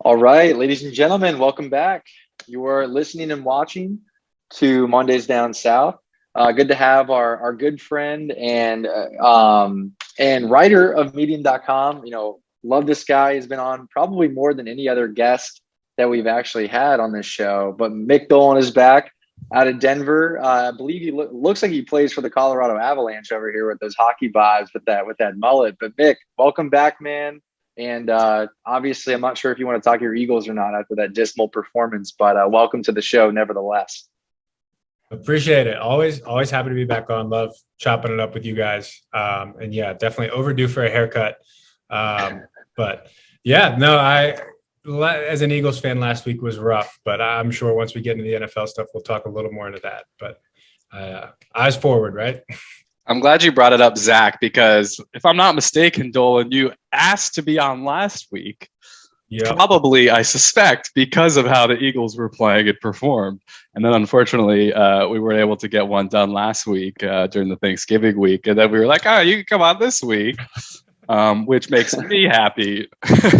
All right, ladies and gentlemen, welcome back. You are listening and watching to Mondays Down South. Good to have our good friend and writer of Medium.com. Love this guy. He's been on probably more than any other guest that we've actually had on this show. But Mick Dolan is back out of Denver. I believe he looks like he plays for the Colorado Avalanche over here with those hockey vibes with that mullet. But Mick, welcome back, man. And obviously, I'm not sure if you want to talk your Eagles or not after that dismal performance, but welcome to the show nevertheless. Appreciate it. Always happy to be back on. Love chopping it up with you guys. And yeah, definitely overdue for a haircut. But yeah, no, as an Eagles fan, last week was rough, but I'm sure once we get into the NFL stuff, we'll talk a little more into that. But eyes forward, right? I'm glad you brought it up, Zach, because if I'm not mistaken, Dolan, you asked to be on last week. Yep. Probably, I suspect, because of how the Eagles were playing and performed. And then, unfortunately, we weren't able to get one done last week during the Thanksgiving week. And then we were like, oh, you can come on this week, which makes me happy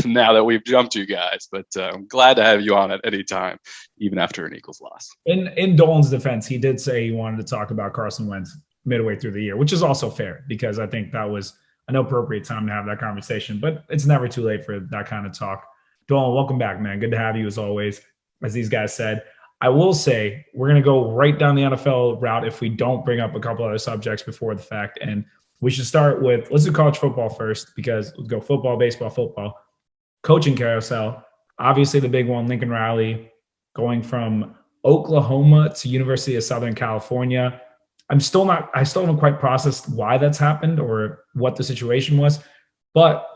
now that we've jumped you guys. But I'm glad to have you on at any time, even after an Eagles loss. In Dolan's defense, he did say he wanted to talk about Carson Wentz midway through the year, which is also fair because I think that was an appropriate time to have that conversation, but it's never too late for that kind of talk. Dolan, welcome back, man. Good to have you as always. As these guys said, I will say we're going to go right down the NFL route if we don't bring up a couple other subjects before the fact. And we should start with, let's do college football first because let's go football, baseball, football. Coaching carousel, obviously the big one, Lincoln Riley, going from Oklahoma to University of Southern California. I still haven't quite processed why that's happened or what the situation was, but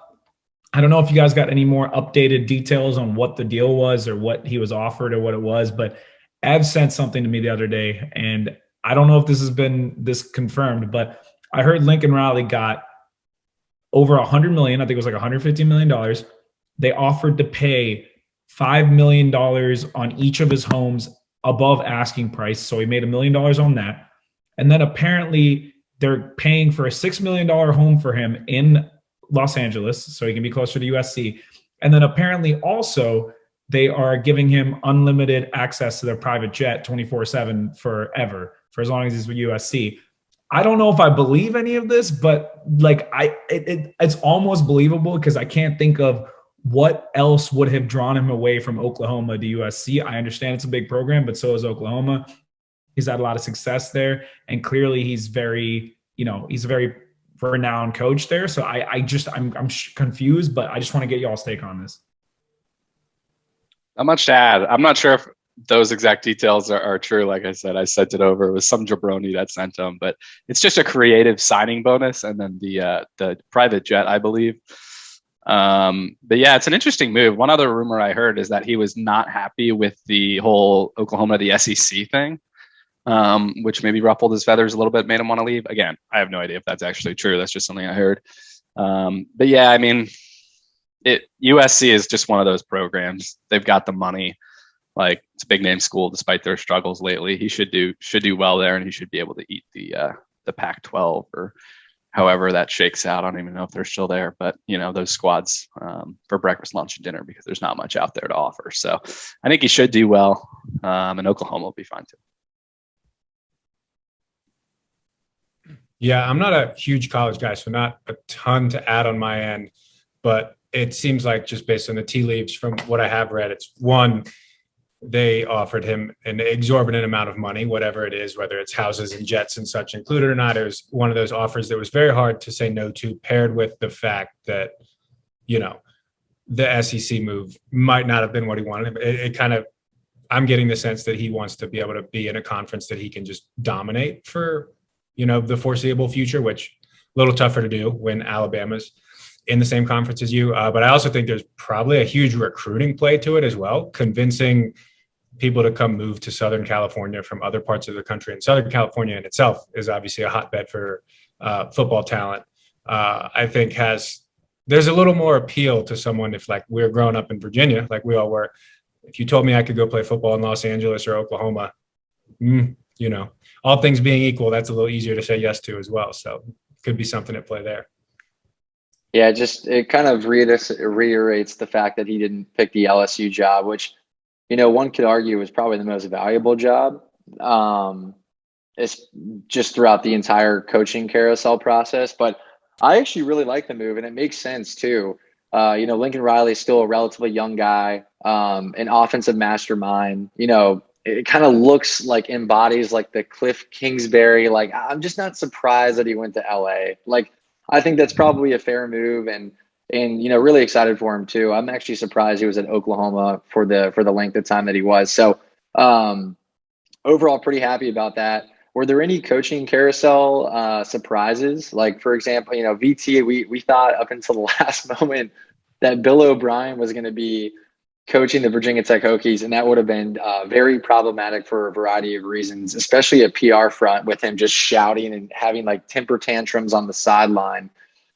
I don't know if you guys got any more updated details on what the deal was or what he was offered or what it was, but Ev sent something to me the other day, and I don't know if this has been confirmed, but I heard Lincoln Riley got over $100 million. I think it was like $150 million. They offered to pay $5 million on each of his homes above asking price, so he made $1 million on that. And then apparently they're paying for a $6 million home for him in Los Angeles so he can be closer to USC. And then apparently also they are giving him unlimited access to their private jet 24/7 forever, for as long as he's with USC. I don't know if I believe any of this, but it's almost believable because I can't think of what else would have drawn him away from Oklahoma to USC. I understand it's a big program, but so is Oklahoma. He's had a lot of success there, and clearly he's a very renowned coach there. So I'm confused, but I just want to get y'all's take on this. Not much to add. I'm not sure if those exact details are true. Like I said, I sent it over. It was some jabroni that sent them, but it's just a creative signing bonus, and then the private jet, I believe. But yeah, it's an interesting move. One other rumor I heard is that he was not happy with the whole Oklahoma to the SEC thing. Which maybe ruffled his feathers a little bit, made him want to leave. Again, I have no idea if that's actually true. That's just something I heard. But yeah, I mean, USC is just one of those programs. They've got the money. Like, it's a big name school, despite their struggles lately. He should do well there, and he should be able to eat the Pac-12 or however that shakes out. I don't even know if they're still there, but those squads for breakfast, lunch, and dinner, because there's not much out there to offer. So I think he should do well, and Oklahoma will be fine too. Yeah, I'm not a huge college guy, so not a ton to add on my end, but it seems like just based on the tea leaves from what I have read, it's one, they offered him an exorbitant amount of money, whatever it is, whether it's houses and jets and such included or not. It was one of those offers that was very hard to say no to, paired with the fact that, the SEC move might not have been what he wanted. It kind of, I'm getting the sense that he wants to be able to be in a conference that he can just dominate for the foreseeable future, which a little tougher to do when Alabama's in the same conference as you. But I also think there's probably a huge recruiting play to it as well, convincing people to come move to Southern California from other parts of the country. And Southern California in itself is obviously a hotbed for football talent. I think there's a little more appeal to someone if, like, we're growing up in Virginia, like we all were. If you told me I could go play football in Los Angeles or Oklahoma, all things being equal, that's a little easier to say yes to as well. So could be something at play there. Yeah, it kind of reiterates the fact that he didn't pick the LSU job, which, one could argue was probably the most valuable job. It's just throughout the entire coaching carousel process. But I actually really like the move, and it makes sense too. Lincoln Riley is still a relatively young guy, an offensive mastermind. It kind of looks like embodies like the Cliff Kingsbury. Like, I'm just not surprised that he went to LA. Like, I think that's probably a fair move, and really excited for him too. I'm actually surprised he was at Oklahoma for the length of time that he was. So overall, pretty happy about that. Were there any coaching carousel surprises? Like, for example, VT, we thought up until the last moment that Bill O'Brien was going to be coaching the Virginia Tech Hokies, and that would have been very problematic for a variety of reasons, especially a PR front with him just shouting and having like temper tantrums on the sideline.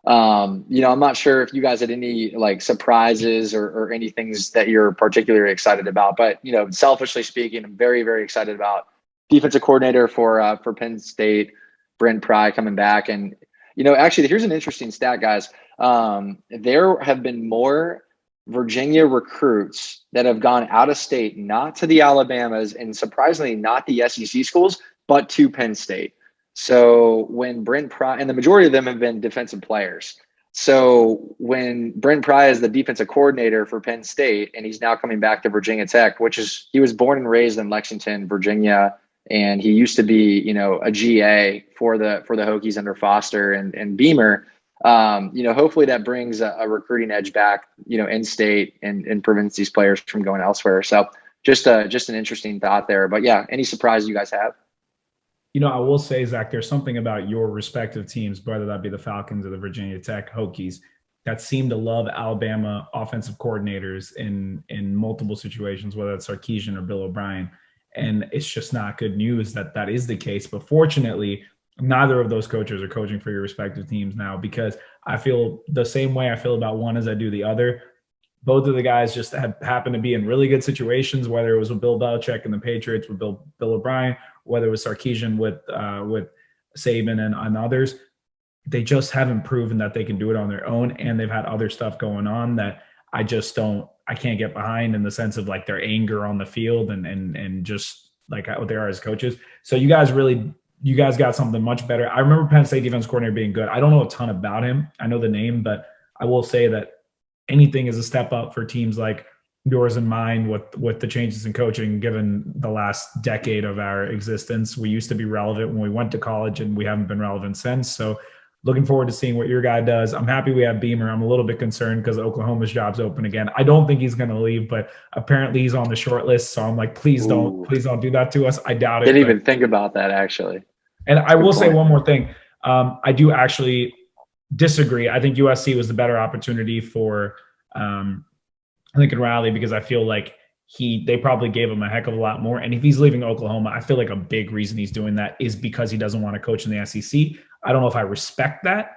I'm not sure if you guys had any like surprises or any things that you're particularly excited about, but selfishly speaking, I'm very, very excited about defensive coordinator for Penn State, Brent Pry coming back. And, actually here's an interesting stat, guys. There have been more Virginia recruits that have gone out of state, not to the Alabamas and surprisingly not the SEC schools, but to Penn State. So when Brent Pry, and the majority of them have been defensive players. So when Brent Pry is the defensive coordinator for Penn State, and he's now coming back to Virginia Tech, he was born and raised in Lexington, Virginia, and he used to be, a GA for the Hokies under Foster and Beamer. Hopefully that brings a recruiting edge back, in state and prevents these players from going elsewhere. So just an interesting thought there. But yeah, any surprise you guys have? I will say, Zach, there's something about your respective teams, whether that be the Falcons or the Virginia Tech Hokies, that seem to love Alabama offensive coordinators in multiple situations, whether it's Sarkisian or Bill O'Brien. And it's just not good news that is the case. But fortunately, neither of those coaches are coaching for your respective teams now, because I feel the same way I feel about one as I do the other. Both of the guys just happened to be in really good situations, whether it was with Bill Belichick and the Patriots with Bill O'Brien, whether it was Sarkisian with Saban and others. They just haven't proven that they can do it on their own, and they've had other stuff going on that I can't get behind, in the sense of like their anger on the field and just like what they are as coaches. So you guys got something much better. I remember Penn State defense coordinator being good. I don't know a ton about him. I know the name, but I will say that anything is a step up for teams like yours and mine with the changes in coaching, given the last decade of our existence. We used to be relevant when we went to college, and we haven't been relevant since. So looking forward to seeing what your guy does. I'm happy we have Beamer. I'm a little bit concerned because Oklahoma's job's open again. I don't think he's going to leave, but apparently he's on the short list. So I'm like, please don't do that to us. I doubt it. Didn't even think about that, actually. And I will say one more thing. I do actually disagree. I think USC was the better opportunity for Lincoln Riley, because I feel like they probably gave him a heck of a lot more. And if he's leaving Oklahoma, I feel like a big reason he's doing that is because he doesn't want to coach in the SEC. I don't know if I respect that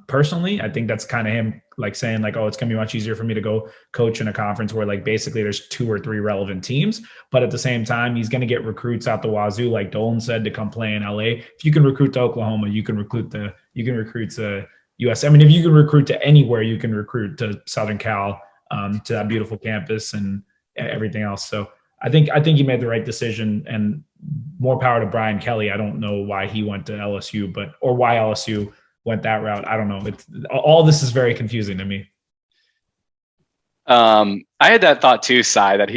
personally. I think that's kind of him like saying like, oh, it's going to be much easier for me to go coach in a conference where like basically there's 2 or 3 relevant teams. But at the same time, he's going to get recruits out the wazoo, like Dolan said, to come play in LA. If you can recruit to Oklahoma, you can recruit to US. I mean, if you can recruit to anywhere, you can recruit to Southern Cal, to that beautiful campus and everything else. So I think he made the right decision, and more power to Brian Kelly. I don't know why he went to LSU, or why LSU went that route. I don't know. All this is very confusing to me. I had that thought too, Cy, that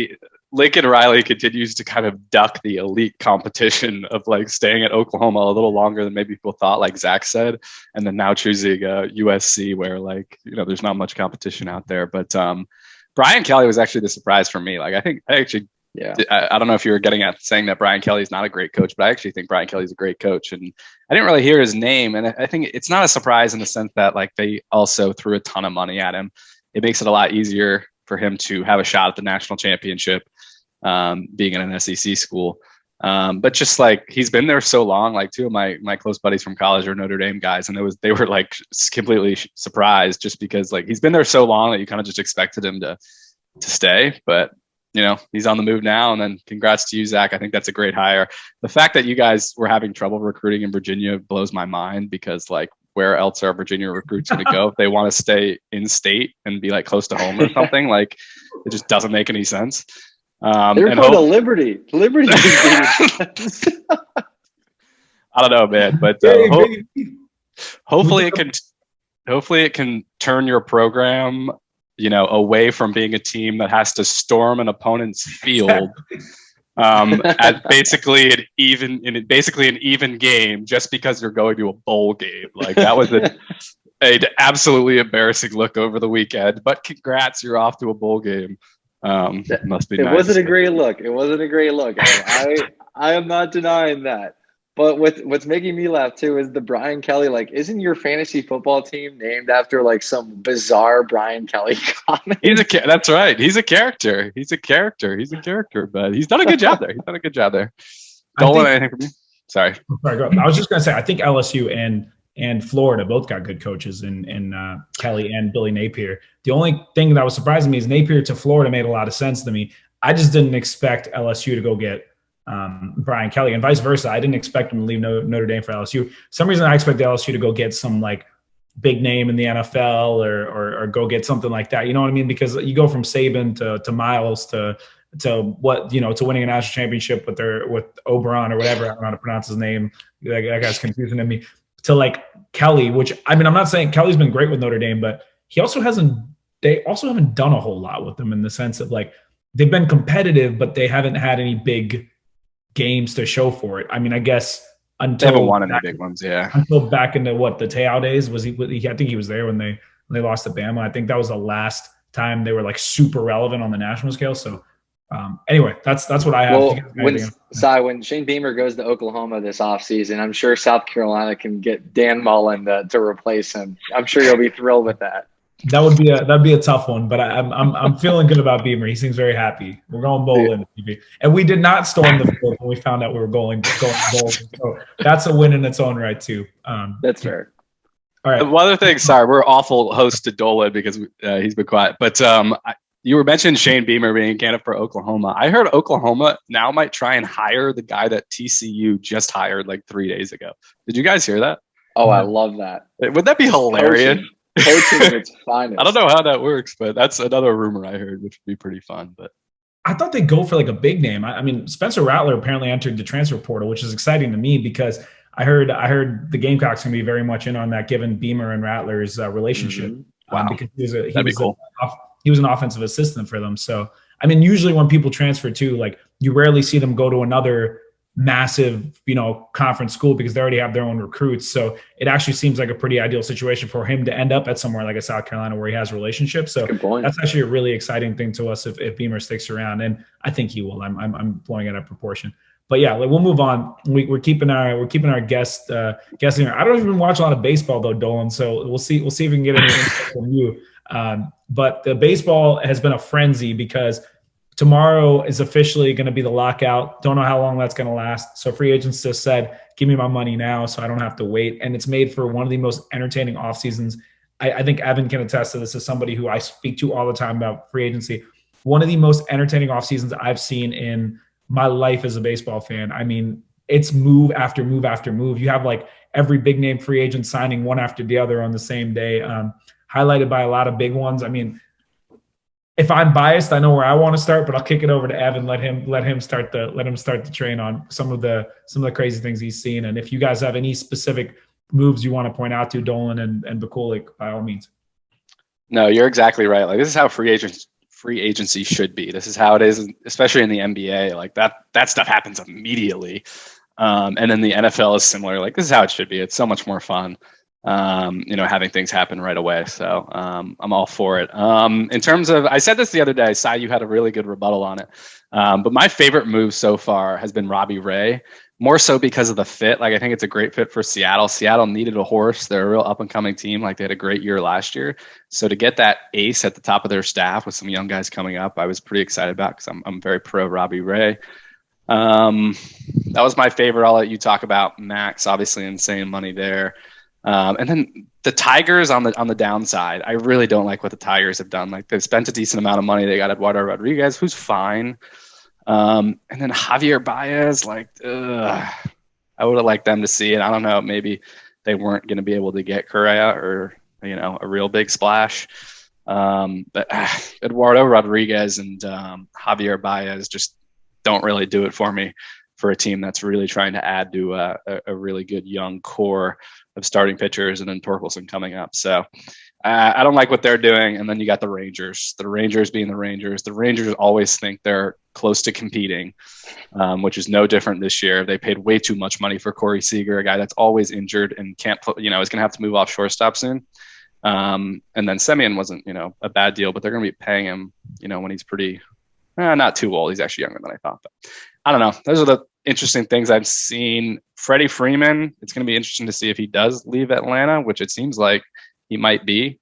Lincoln Riley continues to kind of duck the elite competition of like staying at Oklahoma a little longer than maybe people thought, like Zach said, and then now choosing USC, where like, there's not much competition out there. But Brian Kelly was actually the surprise for me. Like, I don't know if you were getting at saying that Brian Kelly is not a great coach, but I actually think Brian Kelly is a great coach, and I didn't really hear his name. And I think it's not a surprise in the sense that like they also threw a ton of money at him. It makes it a lot easier for him to have a shot at the national championship, being in an SEC school. But just like, he's been there so long, like 2 of my close buddies from college are Notre Dame guys. And they were like completely surprised, just because like he's been there so long that you kind of just expected him to stay. But he's on the move now. And then congrats to you, Zach. I think that's a great hire. The fact that you guys were having trouble recruiting in Virginia blows my mind, because like where else are Virginia recruits going to go if they want to stay in state and be like close to home or something? Like, it just doesn't make any sense. They're going to Liberty. Liberty. I don't know, man, but hopefully it can turn your program, away from being a team that has to storm an opponent's field at basically an even game just because you're going to a bowl game. Like, that was an absolutely embarrassing look over the weekend. But congrats, you're off to a bowl game. Must be. It nice. Wasn't a great look. I am not denying that. But what's making me laugh too is the Brian Kelly. Like, isn't your fantasy football team named after like some bizarre Brian Kelly comment? That's right. He's a character. But he's done a good job there. Dolan, anything from you? Sorry. I was just gonna say, I think LSU and Florida both got good coaches in Kelly and Billy Napier. The only thing that was surprising me is Napier to Florida made a lot of sense to me. I just didn't expect LSU to go get Brian Kelly and vice versa. I didn't expect him to leave Notre Dame for LSU. For some reason, I expected LSU to go get some like big name in the NFL or go get something like that. You know what I mean? Because you go from Saban to Miles to what, to winning a national championship with Oberon or whatever. I don't know how to pronounce his name. That guy's confusing to me. To like Kelly, which, I mean, I'm not saying Kelly's been great with Notre Dame, but they also haven't done a whole lot with them in the sense of like they've been competitive, but they haven't had any big games to show for it. I mean, I guess until they haven't won any big ones, yeah. Until back into the Te'o days, was he? I think he was there when they lost to Bama. I think that was the last time they were like super relevant on the national scale. So anyway, that's what I have. Well, when Shane Beamer goes to Oklahoma this offseason, I'm sure South Carolina can get Dan Mullen to replace him. I'm sure you'll be thrilled with that. That'd be a tough one, but I'm feeling good about Beamer. He seems very happy. We're going bowling, and we did not storm the field when we found out we were going bowling. So that's a win in its own right too. That's fair. All right. One other thing, sorry, we're awful hosts to Dolan because he's been quiet. But you were mentioning Shane Beamer being a candidate for Oklahoma. I heard Oklahoma now might try and hire the guy that TCU just hired like 3 days ago. Did you guys hear that? Oh, I love that. Would that be hilarious? Coaching its finest. I don't know how that works, but that's another rumor I heard, which would be pretty fun. But I thought they'd go for like a big name. I mean, Spencer Rattler apparently entered the transfer portal, which is exciting to me because I heard the Gamecocks going to be very much in on that, given Beamer and Rattler's relationship. Mm-hmm. Wow, because he was an offensive assistant for them. So I mean, usually when people transfer too, like you rarely see them go to another massive, conference school because they already have their own recruits. So it actually seems like a pretty ideal situation for him to end up at somewhere like a South Carolina where he has relationships. So that's actually a really exciting thing to us if Beamer sticks around, and I think he will. I'm blowing it out of proportion. But yeah, we'll move on. We're keeping our guest guessing. I don't even watch a lot of baseball though, Dolan. So we'll see if we can get anything from you. But the baseball has been a frenzy because tomorrow is officially going to be the lockout. Don't know how long that's going to last. So free agents just said, give me my money now so I don't have to wait. And it's made for one of the most entertaining off seasons. I think Evan can attest to this as somebody who I speak to all the time about free agency. One of the most entertaining off seasons I've seen in my life as a baseball fan. I mean, it's move after move after move. You have like every big name free agent signing one after the other on the same day, highlighted by a lot of big ones. I mean, if I'm biased, I know where I want to start, but I'll kick it over to Evan. Let him start the train on some of the crazy things he's seen. And if you guys have any specific moves you want to point out to Dolan and Bikulik, by all means. No, you're exactly right. Like, this is how free agency should be. This is how it is, especially in the NBA. Like that stuff happens immediately. And then the NFL is similar. Like, this is how it should be. It's so much more fun. Having things happen right away. So I'm all for it. In terms of, I said this the other day, Sai, you had a really good rebuttal on it. But my favorite move so far has been Robbie Ray, more so because of the fit. Like, I think it's a great fit for Seattle. Seattle needed a horse. They're a real up and coming team. Like, they had a great year last year. So to get that ace at the top of their staff with some young guys coming up, I was pretty excited about because I'm very pro Robbie Ray. That was my favorite. I'll let you talk about Max, obviously insane money there. And then the Tigers on the downside, I really don't like what the Tigers have done. Like, they've spent a decent amount of money. They got Eduardo Rodriguez, who's fine. And then Javier Baez, I would have liked them to see it. I don't know, maybe they weren't going to be able to get Correa or, a real big splash. But Eduardo Rodriguez and Javier Baez just don't really do it for me for a team that's really trying to add to a really good young core of starting pitchers, and then Torkelson coming up. So I don't like what they're doing. And then you got the Rangers being the Rangers. The Rangers always think they're close to competing, which is no different this year. They paid way too much money for Corey Seager, a guy that's always injured and can't put, is going to have to move off shortstop soon. And then Semien wasn't, a bad deal, but they're going to be paying him, when he's pretty, not too old. He's actually younger than I thought, but I don't know. Those are the interesting things I've seen. Freddie Freeman, it's going to be interesting to see if he does leave Atlanta, which it seems like he might be.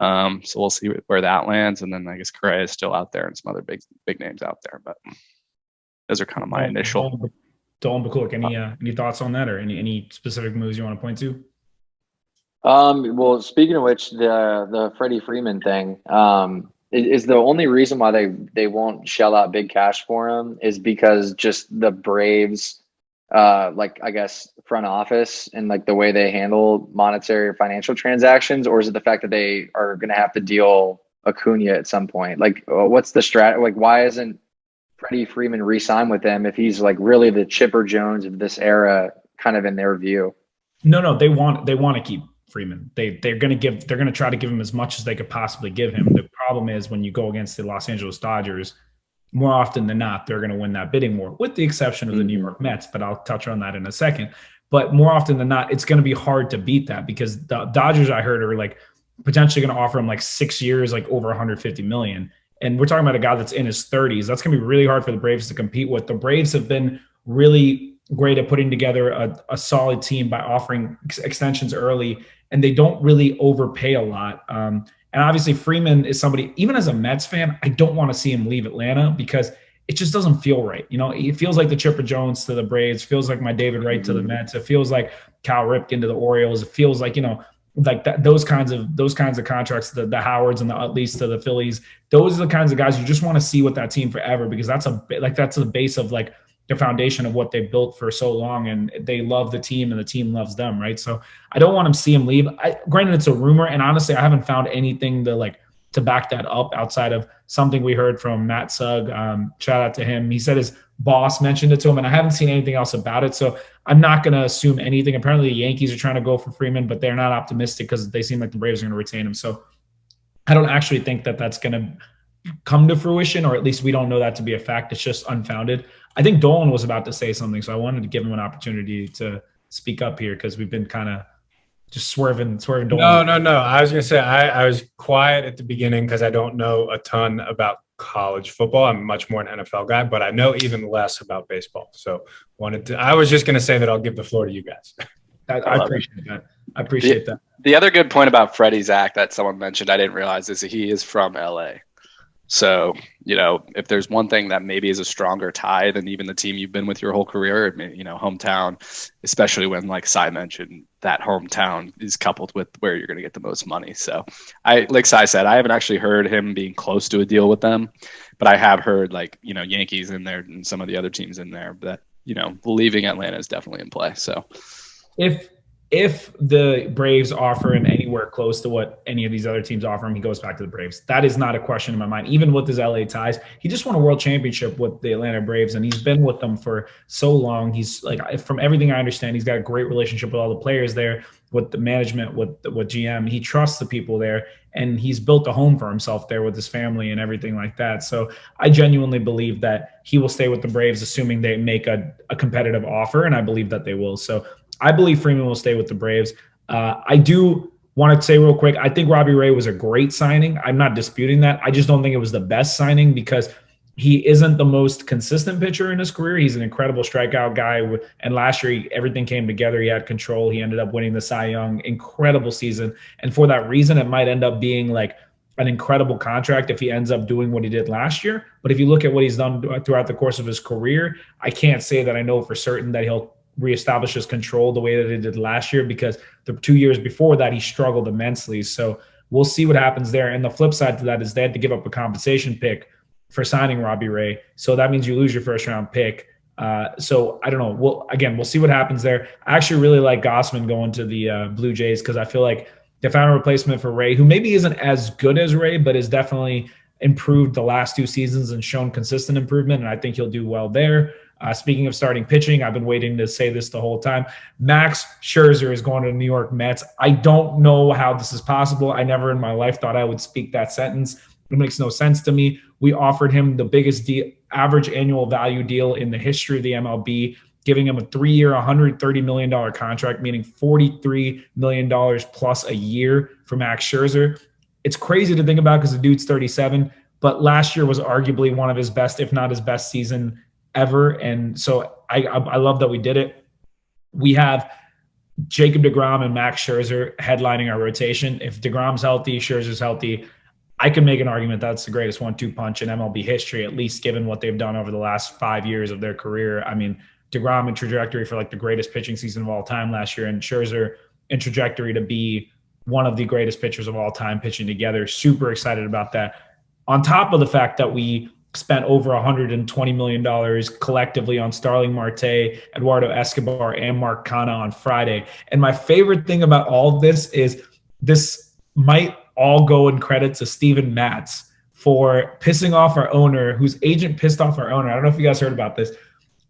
So we'll see where that lands. And then I guess Correa is still out there and some other big names out there, but those are kind of my initial. Dolan Bakuluk, any thoughts on that, or any specific moves you want to point to? Well, speaking of which, the Freddie Freeman thing, is the only reason why they won't shell out big cash for him is because just the Braves, I guess front office and like the way they handle monetary or financial transactions, or is it the fact that they are going to have to deal Acuna at some point? Like, what's the strat? Like, why isn't Freddie Freeman re-sign with them if he's like really the Chipper Jones of this era, kind of in their view? No, they want to keep Freeman. They're going to try to give him as much as they could possibly give him. The problem is when you go against the Los Angeles Dodgers, more often than not, they're going to win that bidding war, with the exception of the New York Mets, but I'll touch on that in a second. But more often than not, it's going to be hard to beat that because the Dodgers, I heard, are like potentially going to offer him like 6 years, like over $150 million. And we're talking about a guy that's in his 30s. That's going to be really hard for the Braves to compete with. The Braves have been really great at putting together a solid team by offering extensions early, and they don't really overpay a lot. And obviously Freeman is somebody, even as a Mets fan, I don't want to see him leave Atlanta because it just doesn't feel right. It feels like the Chipper Jones to the Braves, feels like my David Wright to the Mets. It feels like Cal Ripken to the Orioles. It feels like, like that, those kinds of contracts, the Howards and the Utleys to the Phillies. Those are the kinds of guys you just want to see with that team forever, because that's the base of like the foundation of what they built for so long, and they love the team and the team loves them, right? So I don't want to see him leave. Granted, it's a rumor, and honestly, I haven't found anything to back that up outside of something we heard from Matt Sugg. Shout out to him. He said his boss mentioned it to him, and I haven't seen anything else about it. So I'm not going to assume anything. Apparently the Yankees are trying to go for Freeman, but they're not optimistic because they seem like the Braves are going to retain him. So I don't actually think that that's going to come to fruition, or at least we don't know that to be a fact. It's just unfounded. I think Dolan was about to say something, so I wanted to give him an opportunity to speak up here because we've been kind of just swerving Dolan. No. I was going to say I was quiet at the beginning because I don't know a ton about college football. I'm much more an NFL guy, but I know even less about baseball. So I was just going to say that I'll give the floor to you guys. I appreciate that. I appreciate that. The other good point about Freddie Zach that someone mentioned I didn't realize is that he is from LA. So, if there's one thing that maybe is a stronger tie than even the team you've been with your whole career, hometown, especially when, like Cy mentioned, that hometown is coupled with where you're going to get the most money. So like Cy said, I haven't actually heard him being close to a deal with them, but I have heard Yankees in there and some of the other teams in there that, leaving Atlanta is definitely in play. So if the Braves offer him anywhere close to what any of these other teams offer him, he goes back to the Braves. That is not a question in my mind. Even with his LA ties, he just won a world championship with the Atlanta Braves, and he's been with them for so long. He's from everything I understand, he's got a great relationship with all the players there, with the management, with GM. He trusts the people there, and he's built a home for himself there with his family and everything like that. So I genuinely believe that he will stay with the Braves, assuming they make a competitive offer, and I believe that they will. So I believe Freeman will stay with the Braves. I do want to say real quick, I think Robbie Ray was a great signing. I'm not disputing that. I just don't think it was the best signing because he isn't the most consistent pitcher in his career. He's an incredible strikeout guy. And last year, everything came together. He had control. He ended up winning the Cy Young. Incredible season. And for that reason, it might end up being like an incredible contract if he ends up doing what he did last year. But if you look at what he's done throughout the course of his career, I can't say that I know for certain that he'll reestablish his control the way that he did last year, because the 2 years before that, he struggled immensely. So we'll see what happens there. And the flip side to that is they had to give up a compensation pick for signing Robbie Ray. So that means you lose your first round pick. So I don't know. We'll see what happens there. I actually really like Gossman going to the Blue Jays because I feel like they found a replacement for Ray, who maybe isn't as good as Ray, but is definitely improved the last 2 seasons and shown consistent improvement. And I think he'll do well there. Speaking of starting pitching, I've been waiting to say this the whole time. Max Scherzer is going to the New York Mets. I don't know how this is possible. I never in my life thought I would speak that sentence. It makes no sense to me. We offered him the biggest average annual value deal in the history of the MLB, giving him a 3-year, $130 million contract, meaning $43 million plus a year for Max Scherzer. It's crazy to think about because the dude's 37, but last year was arguably one of his best, if not his best season ever. And so I love that we did it. We have Jacob deGrom and Max Scherzer headlining our rotation. If deGrom's healthy, Scherzer's healthy, I can make an argument that's the greatest 1-2 punch in MLB history, at least given what they've done over the last 5 years of their career. I mean, deGrom in trajectory for like the greatest pitching season of all time last year, and Scherzer in trajectory to be one of the greatest pitchers of all time pitching together. Super excited about that. On top of the fact that we spent over $120 million collectively on Starling Marte, Eduardo Escobar, and Mark Canha on Friday. And my favorite thing about all of this is this might all go in credit to Steven Matz for pissing off our owner, whose agent pissed off our owner. I don't know if you guys heard about this.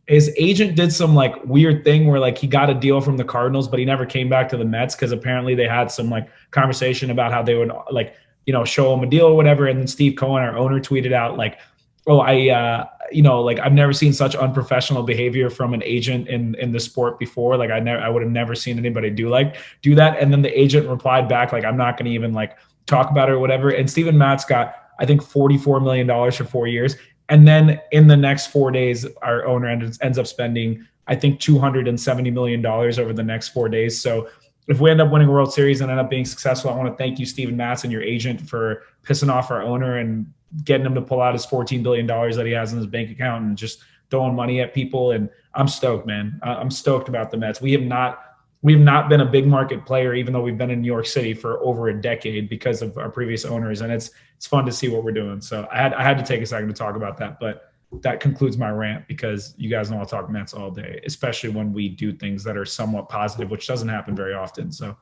His agent did some like weird thing where like he got a deal from the Cardinals, but he never came back to the Mets because apparently they had some like conversation about how they would like, you know, show him a deal or whatever. And then Steve Cohen, our owner, tweeted out like, oh, I've never seen such unprofessional behavior from an agent in the sport before. Like I would have never seen anybody do that. And then the agent replied back, like, I'm not going to even like talk about it or whatever. And Steven Matz got, I think, $44 million for 4 years. And then in the next 4 days, our owner ends up spending, I think, $270 million over the next 4 days. So if we end up winning a World Series and end up being successful, I want to thank you, Steven Matz, and your agent for pissing off our owner and getting him to pull out his $14 billion that he has in his bank account and just throwing money at people. And I'm stoked, man. I'm stoked about the Mets. We've not been a big market player, even though we've been in New York City for over a decade because of our previous owners. And it's fun to see what we're doing. So I had to take a second to talk about that, but that concludes my rant because you guys know I'll talk Mets all day, especially when we do things that are somewhat positive, which doesn't happen very often. So,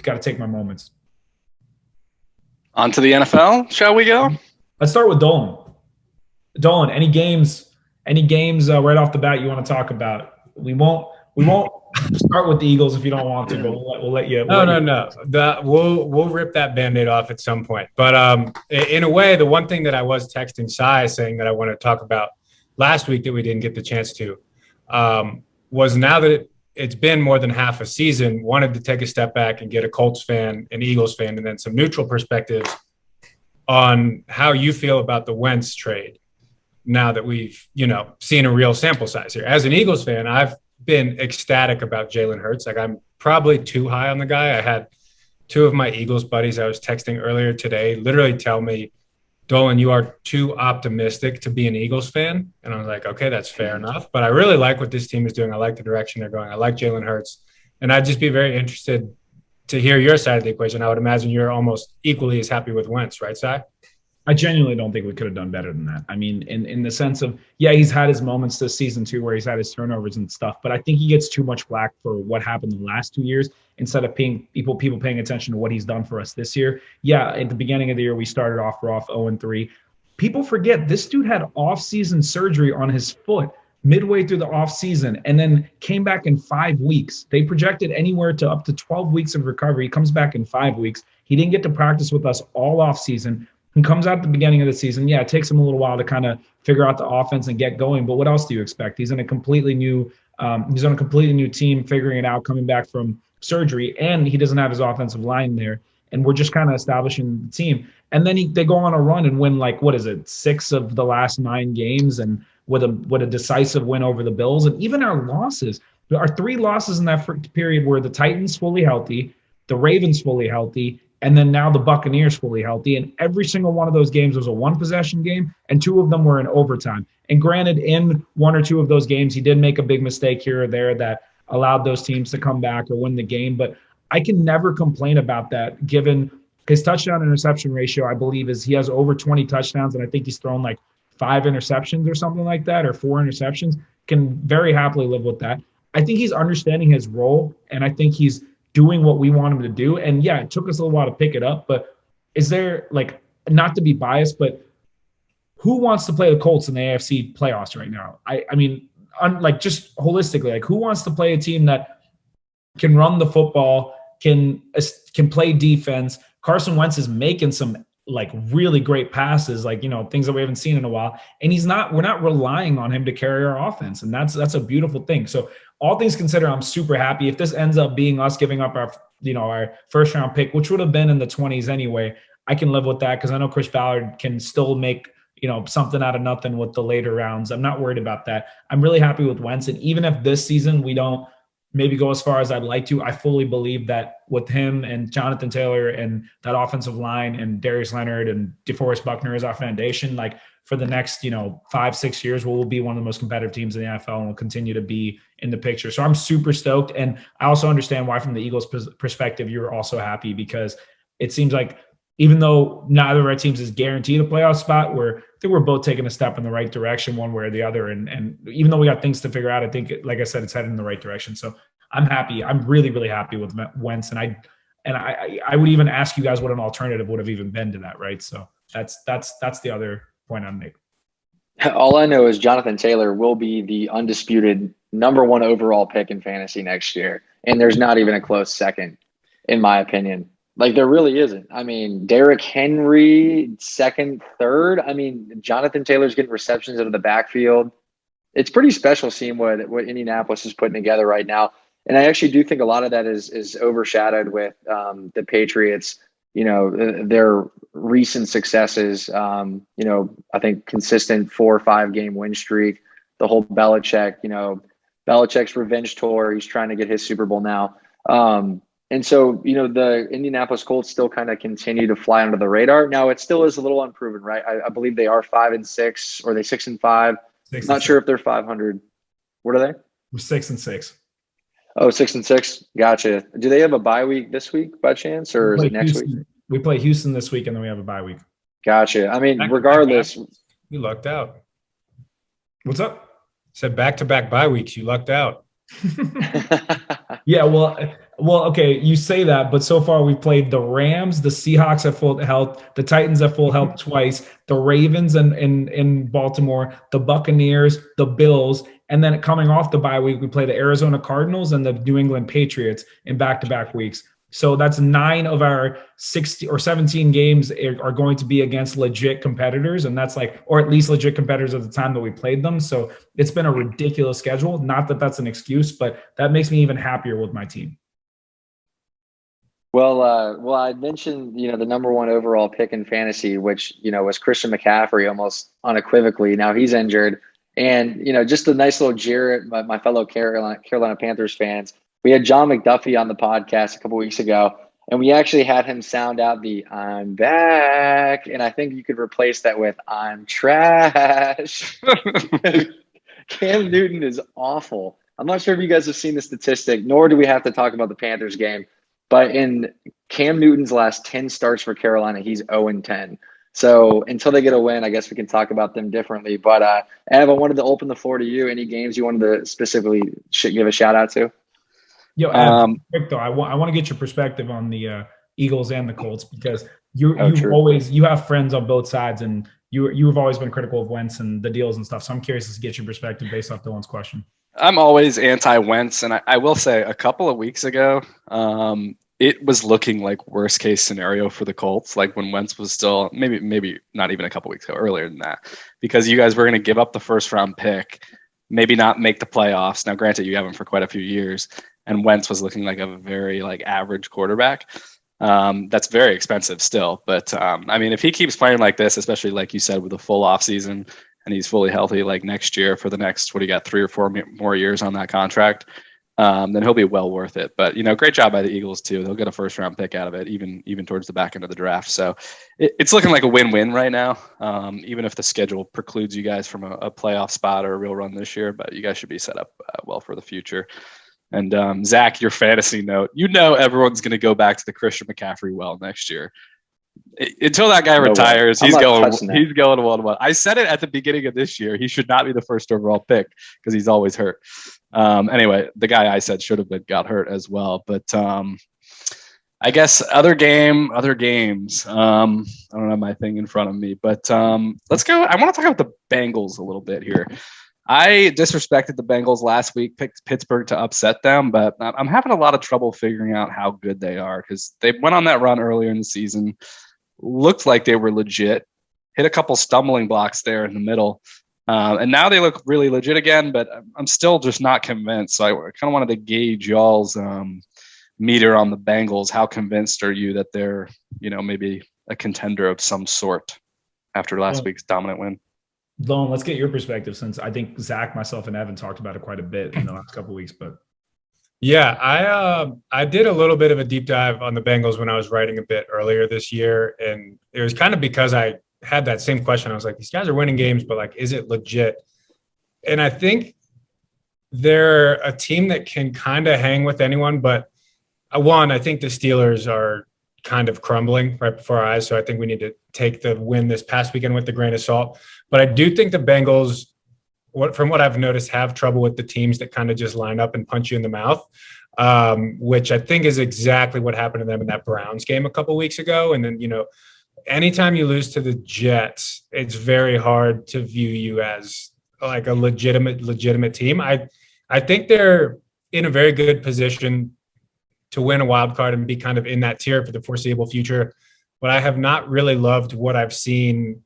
got to take my moments. On to the NFL, shall we go? Let's start with Dolan. Dolan, any games right off the bat you want to talk about? We won't start with the Eagles if you don't want to, but we'll let you. No. We'll rip that Band-Aid off at some point. But in a way, the one thing that I was texting Sai saying that I want to talk about last week that we didn't get the chance to was now that it's been more than half a season, wanted to take a step back and get a Colts fan, an Eagles fan, and then some neutral perspectives on how you feel about the Wentz trade now that we've, seen a real sample size here. As an Eagles fan, I've been ecstatic about Jalen Hurts. Like, I'm probably too high on the guy. I had 2 of my Eagles buddies I was texting earlier today literally tell me, Dolan, you are too optimistic to be an Eagles fan. And I was like, okay, that's fair enough. But I really like what this team is doing. I like the direction they're going. I like Jalen Hurts. And I'd just be very interested to hear your side of the equation. I would imagine you're almost equally as happy with Wentz, right, Si? I genuinely don't think we could have done better than that. I mean, in the sense of, he's had his moments this season too, where he's had his turnovers and stuff, but I think he gets too much flack for what happened the last 2 years instead of people paying attention to what he's done for us this year. Yeah, at the beginning of the year, we started off rough 0-3. People forget this dude had off-season surgery on his foot midway through the off-season and then came back in 5 weeks. They projected anywhere to up to 12 weeks of recovery. He comes back in 5 weeks. He didn't get to practice with us all off-season. And comes out at the beginning of the season. Yeah, it takes him a little while to kind of figure out the offense and get going. But what else do you expect? He's on a completely new team, figuring it out, coming back from surgery, and he doesn't have his offensive line there. And we're just kind of establishing the team. And then they go on a run and win 6 of the last 9 games, and with a decisive win over the Bills. And even our losses, our 3 losses in that period were the Titans fully healthy, the Ravens fully healthy, and then now the Buccaneers fully healthy. And every single one of those games was a 1-possession game, and 2 of them were in overtime. And granted, in 1 or 2 of those games, he did make a big mistake here or there that allowed those teams to come back or win the game. But I can never complain about that, given his touchdown interception ratio, I believe, he has over 20 touchdowns, and I think he's thrown 5 interceptions or something like that, or 4 interceptions. can very happily live with that. I think he's understanding his role, and I think he's doing what we want him to do. And yeah, it took us a little while to pick it up, but is there, like, not to be biased, but who wants to play the Colts in the AFC playoffs right now? I mean, like, just holistically, like, who wants to play a team that can run the football, can play defense? Carson Wentz is making some like really great passes, like, you know, things that we haven't seen in a while. And we're not relying on him to carry our offense. And that's a beautiful thing. So all things considered, I'm super happy. If this ends up being us giving up our first round pick, which would have been in the 20s anyway, I can live with that, because I know Chris Ballard can still make, you know, something out of nothing with the later rounds. I'm not worried about that. I'm really happy with Wentz. And even if this season we don't maybe go as far as I'd like to, I fully believe that with him and Jonathan Taylor and that offensive line and Darius Leonard and DeForest Buckner as our foundation, like, for the next, 5-6 years, we'll be one of the most competitive teams in the NFL and will continue to be in the picture. So I'm super stoked. And I also understand why, from the Eagles' perspective, you're also happy, because it seems like even though neither of our teams is guaranteed a playoff spot, I think we're both taking a step in the right direction, one way or the other. And even though we got things to figure out, I think, like I said, it's headed in the right direction. So I'm happy. I'm really, really happy with Wentz. And I would even ask you guys what an alternative would have even been to that, right? So that's the other point I'm making. All I know is Jonathan Taylor will be the undisputed number 1 overall pick in fantasy next year. And there's not even a close second, in my opinion. Like, there really isn't. I mean, Derrick Henry, second, third. I mean, Jonathan Taylor's getting receptions out of the backfield. It's pretty special seeing what Indianapolis is putting together right now. And I actually do think a lot of that is overshadowed with the Patriots, their recent successes, I think consistent 4 or 5 game win streak, the whole Belichick's revenge tour. He's trying to get his Super Bowl now. And so, the Indianapolis Colts still kind of continue to fly under the radar. Now, it still is a little unproven, right? I believe they are 5-6, or they 6-5. Not sure if they're 500. What are they? We're 6-6. Oh, 6-6. Gotcha. Do they have a bye week this week by chance, or is it next week? We play Houston this week, and then we have a bye week. Gotcha. I mean, regardless. You lucked out. What's up? Said back-to-back bye weeks. You lucked out. Yeah, well, okay, you say that, but so far we've played the Rams, the Seahawks at full health, the Titans at full health twice, the Ravens in Baltimore, the Buccaneers, the Bills, and then coming off the bye week, we play the Arizona Cardinals and the New England Patriots in back-to-back weeks. So that's 9 of our 16 or 17 games are going to be against legit competitors. And that's or at least legit competitors at the time that we played them. So it's been a ridiculous schedule. Not that that's an excuse, but that makes me even happier with my team. Well, I mentioned, the number 1 overall pick in fantasy, which, was Christian McCaffrey almost unequivocally. Now he's injured. And, just a nice little jeer at my fellow Carolina Panthers fans. We had John McDuffie on the podcast a couple weeks ago, and we actually had him sound out the "I'm back," and I think you could replace that with "I'm trash." Cam Newton is awful. I'm not sure if you guys have seen the statistic, nor do we have to talk about the Panthers game, but in Cam Newton's last 10 starts for Carolina, he's 0-10. So until they get a win, I guess we can talk about them differently. But Ev, I wanted to open the floor to you. Any games you wanted to specifically give a shout out to? Yo, quick though, I want to get your perspective on the Eagles and the Colts, because you have friends on both sides, and you've always been critical of Wentz and the deals and stuff. So I'm curious to get your perspective based off Dylan's question. I'm always anti-Wentz, and I will say a couple of weeks ago, it was looking like worst case scenario for the Colts, like when Wentz was still maybe not even a couple weeks ago, earlier than that, because you guys were going to give up the first round pick, maybe not make the playoffs. Now, granted, you haven't for quite a few years. And Wentz was looking like a very average quarterback. That's very expensive still. But I mean, if he keeps playing like this, especially like you said, with a full off season and he's fully healthy next year for the next, 3 or 4 more years on that contract, then he'll be well worth it. But, great job by the Eagles too. They'll get a first round pick out of it, even towards the back end of the draft. So it's looking like a win-win right now, even if the schedule precludes you guys from a playoff spot or a real run this year. But you guys should be set up well for the future. And Zach, your fantasy note, everyone's going to go back to the Christian McCaffrey well next year. Until that guy No way. retires, I'm he's not going touching that. 1-1. I said it at the beginning of this year. He should not be the first overall pick because he's always hurt. Anyway, the guy I said should have got hurt as well. But I guess other games. I don't have my thing in front of me, but let's go. I want to talk about the Bengals a little bit here. I disrespected the Bengals last week, picked Pittsburgh to upset them, but I'm having a lot of trouble figuring out how good they are because they went on that run earlier in the season, looked like they were legit, hit a couple stumbling blocks there in the middle, and now they look really legit again, but I'm still just not convinced. So I kind of wanted to gauge y'all's meter on the Bengals. How convinced are you that they're, maybe a contender of some sort after last week's dominant win? Lone, let's get your perspective since I think Zach, myself, and Evan talked about it quite a bit in the last couple of weeks. But yeah, I did a little bit of a deep dive on the Bengals when I was writing a bit earlier this year, and it was kind of because I had that same question. I was like, these guys are winning games, but like, is it legit? And I think they're a team that can kind of hang with anyone, but I think the Steelers are kind of crumbling right before our eyes. So I think we need to take the win this past weekend with a grain of salt. But I do think the Bengals, from what I've noticed, have trouble with the teams that kind of just line up and punch you in the mouth, which I think is exactly what happened to them in that Browns game a couple weeks ago. And then, anytime you lose to the Jets, it's very hard to view you as like a legitimate team. I think they're in a very good position to win a wild card and be kind of in that tier for the foreseeable future. But I have not really loved what I've seen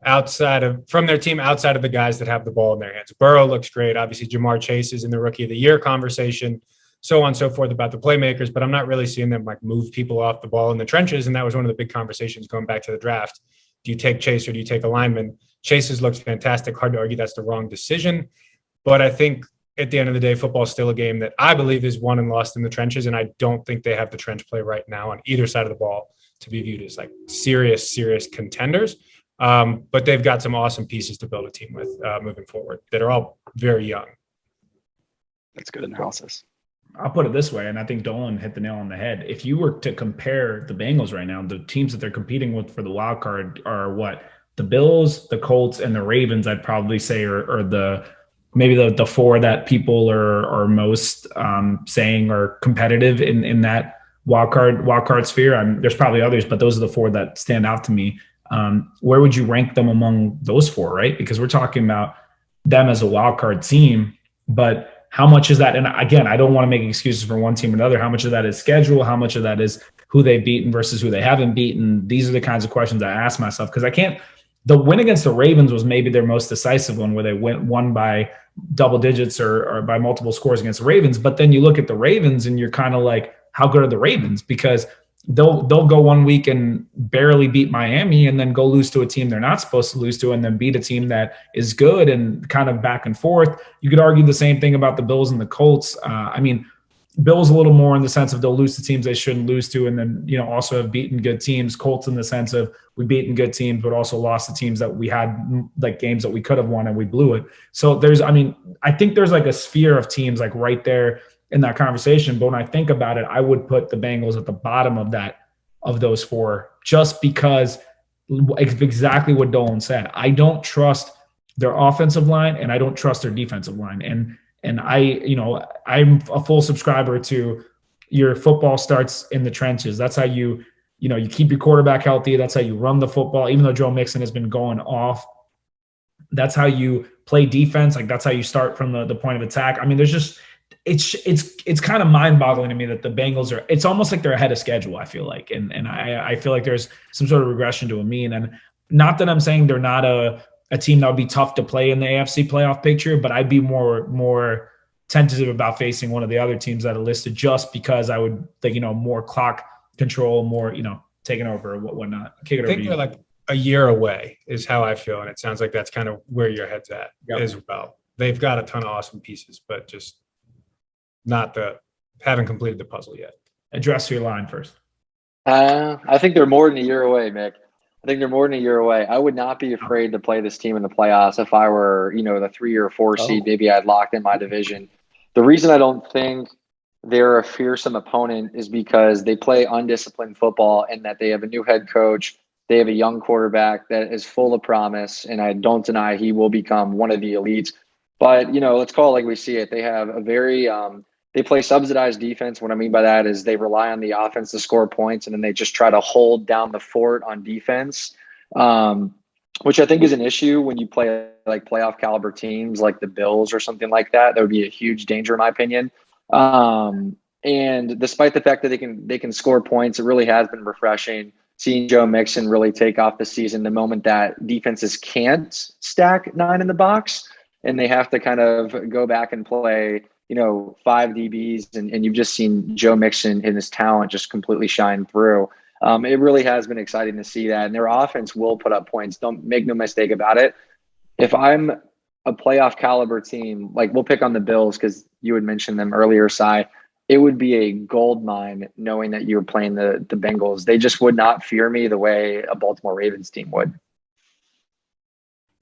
from their team outside of the guys that have the ball in their hands. Burrow looks great. Obviously, Jamar Chase is in the Rookie of the Year conversation, so on and so forth about the playmakers, but I'm not really seeing them like move people off the ball in the trenches. And that was one of the big conversations going back to the draft. Do you take Chase or do you take a lineman? Chase's looks fantastic. Hard to argue that's the wrong decision. But I think at the end of the day, football is still a game that I believe is won and lost in the trenches. And I don't think they have the trench play right now on either side of the ball to be viewed as like serious contenders. But they've got some awesome pieces to build a team with moving forward that are all very young. That's good analysis. I'll put it this way, and I think Dolan hit the nail on the head. If you were to compare the Bengals right now, the teams that they're competing with for the wild card are what? The Bills, the Colts, and the Ravens, I'd probably say are the four that people are most saying are competitive in that wild card sphere. There's probably others, but those are the four that stand out to me. Where would you rank them among those four, right? Because we're talking about them as a wild card team, but how much is that? And again, I don't want to make excuses for one team or another. How much of that is schedule? How much of that is who they've beaten versus who they haven't beaten? These are the kinds of questions I ask myself because the win against the Ravens was maybe their most decisive one where they won by double digits or by multiple scores against the Ravens. But then you look at the Ravens and you're kind of like, how good are the Ravens? Because they'll go 1 week and barely beat Miami and then go lose to a team they're not supposed to lose to and then beat a team that is good and kind of back and forth. You could argue the same thing about the Bills and the Colts. Bills a little more in the sense of they'll lose to teams they shouldn't lose to and then, also have beaten good teams. Colts in the sense of we've beaten good teams but also lost to teams that we had like games that we could have won and we blew it. So I think there's like a sphere of teams like right there in that conversation. But when I think about it, I would put the Bengals at the bottom of those four, just because exactly what Dolan said. I don't trust their offensive line and I don't trust their defensive line. And I'm a full subscriber to your football starts in the trenches. That's how you keep your quarterback healthy. That's how you run the football. Even though Joe Mixon has been going off, that's how you play defense. Like that's how you start from the point of attack. There's just, it's kind of mind-boggling to me that the Bengals it's almost like they're ahead of schedule, I feel like. And I feel like there's some sort of regression to a mean. And not that I'm saying they're not a team that would be tough to play in the AFC playoff picture, but I'd be more tentative about facing one of the other teams that are listed just because I would think, more clock control, more, taking over or whatnot. I think they're like a year away is how I feel. And it sounds like that's kind of where your head's at as well. They've got a ton of awesome pieces, but just haven't completed the puzzle yet. Address your line first. I think they're more than a year away, Mick. I think they're more than a year away. I would not be afraid to play this team in the playoffs if I were, the 3 or 4 seed. Maybe I'd locked in my division. The reason I don't think they're a fearsome opponent is because they play undisciplined football and that they have a new head coach. They have a young quarterback that is full of promise, and I don't deny he will become one of the elites. But, let's call it like we see it. They have a very they play subsidized defense. What I mean by that is they rely on the offense to score points, and then they just try to hold down the fort on defense, which I think is an issue when you play like playoff caliber teams like the Bills or something like that. That would be a huge danger in my opinion. And despite the fact that they can score points, it really has been refreshing seeing Joe Mixon really take off the season the moment that defenses can't stack 9 in the box and they have to kind of go back and play, 5 DBs and you've just seen Joe Mixon and his talent just completely shine through. It really has been exciting to see that. And their offense will put up points. Don't make no mistake about it. If I'm a playoff caliber team, like we'll pick on the Bills because you had mentioned them earlier, Cy, it would be a gold mine knowing that you were playing the Bengals. They just would not fear me the way a Baltimore Ravens team would.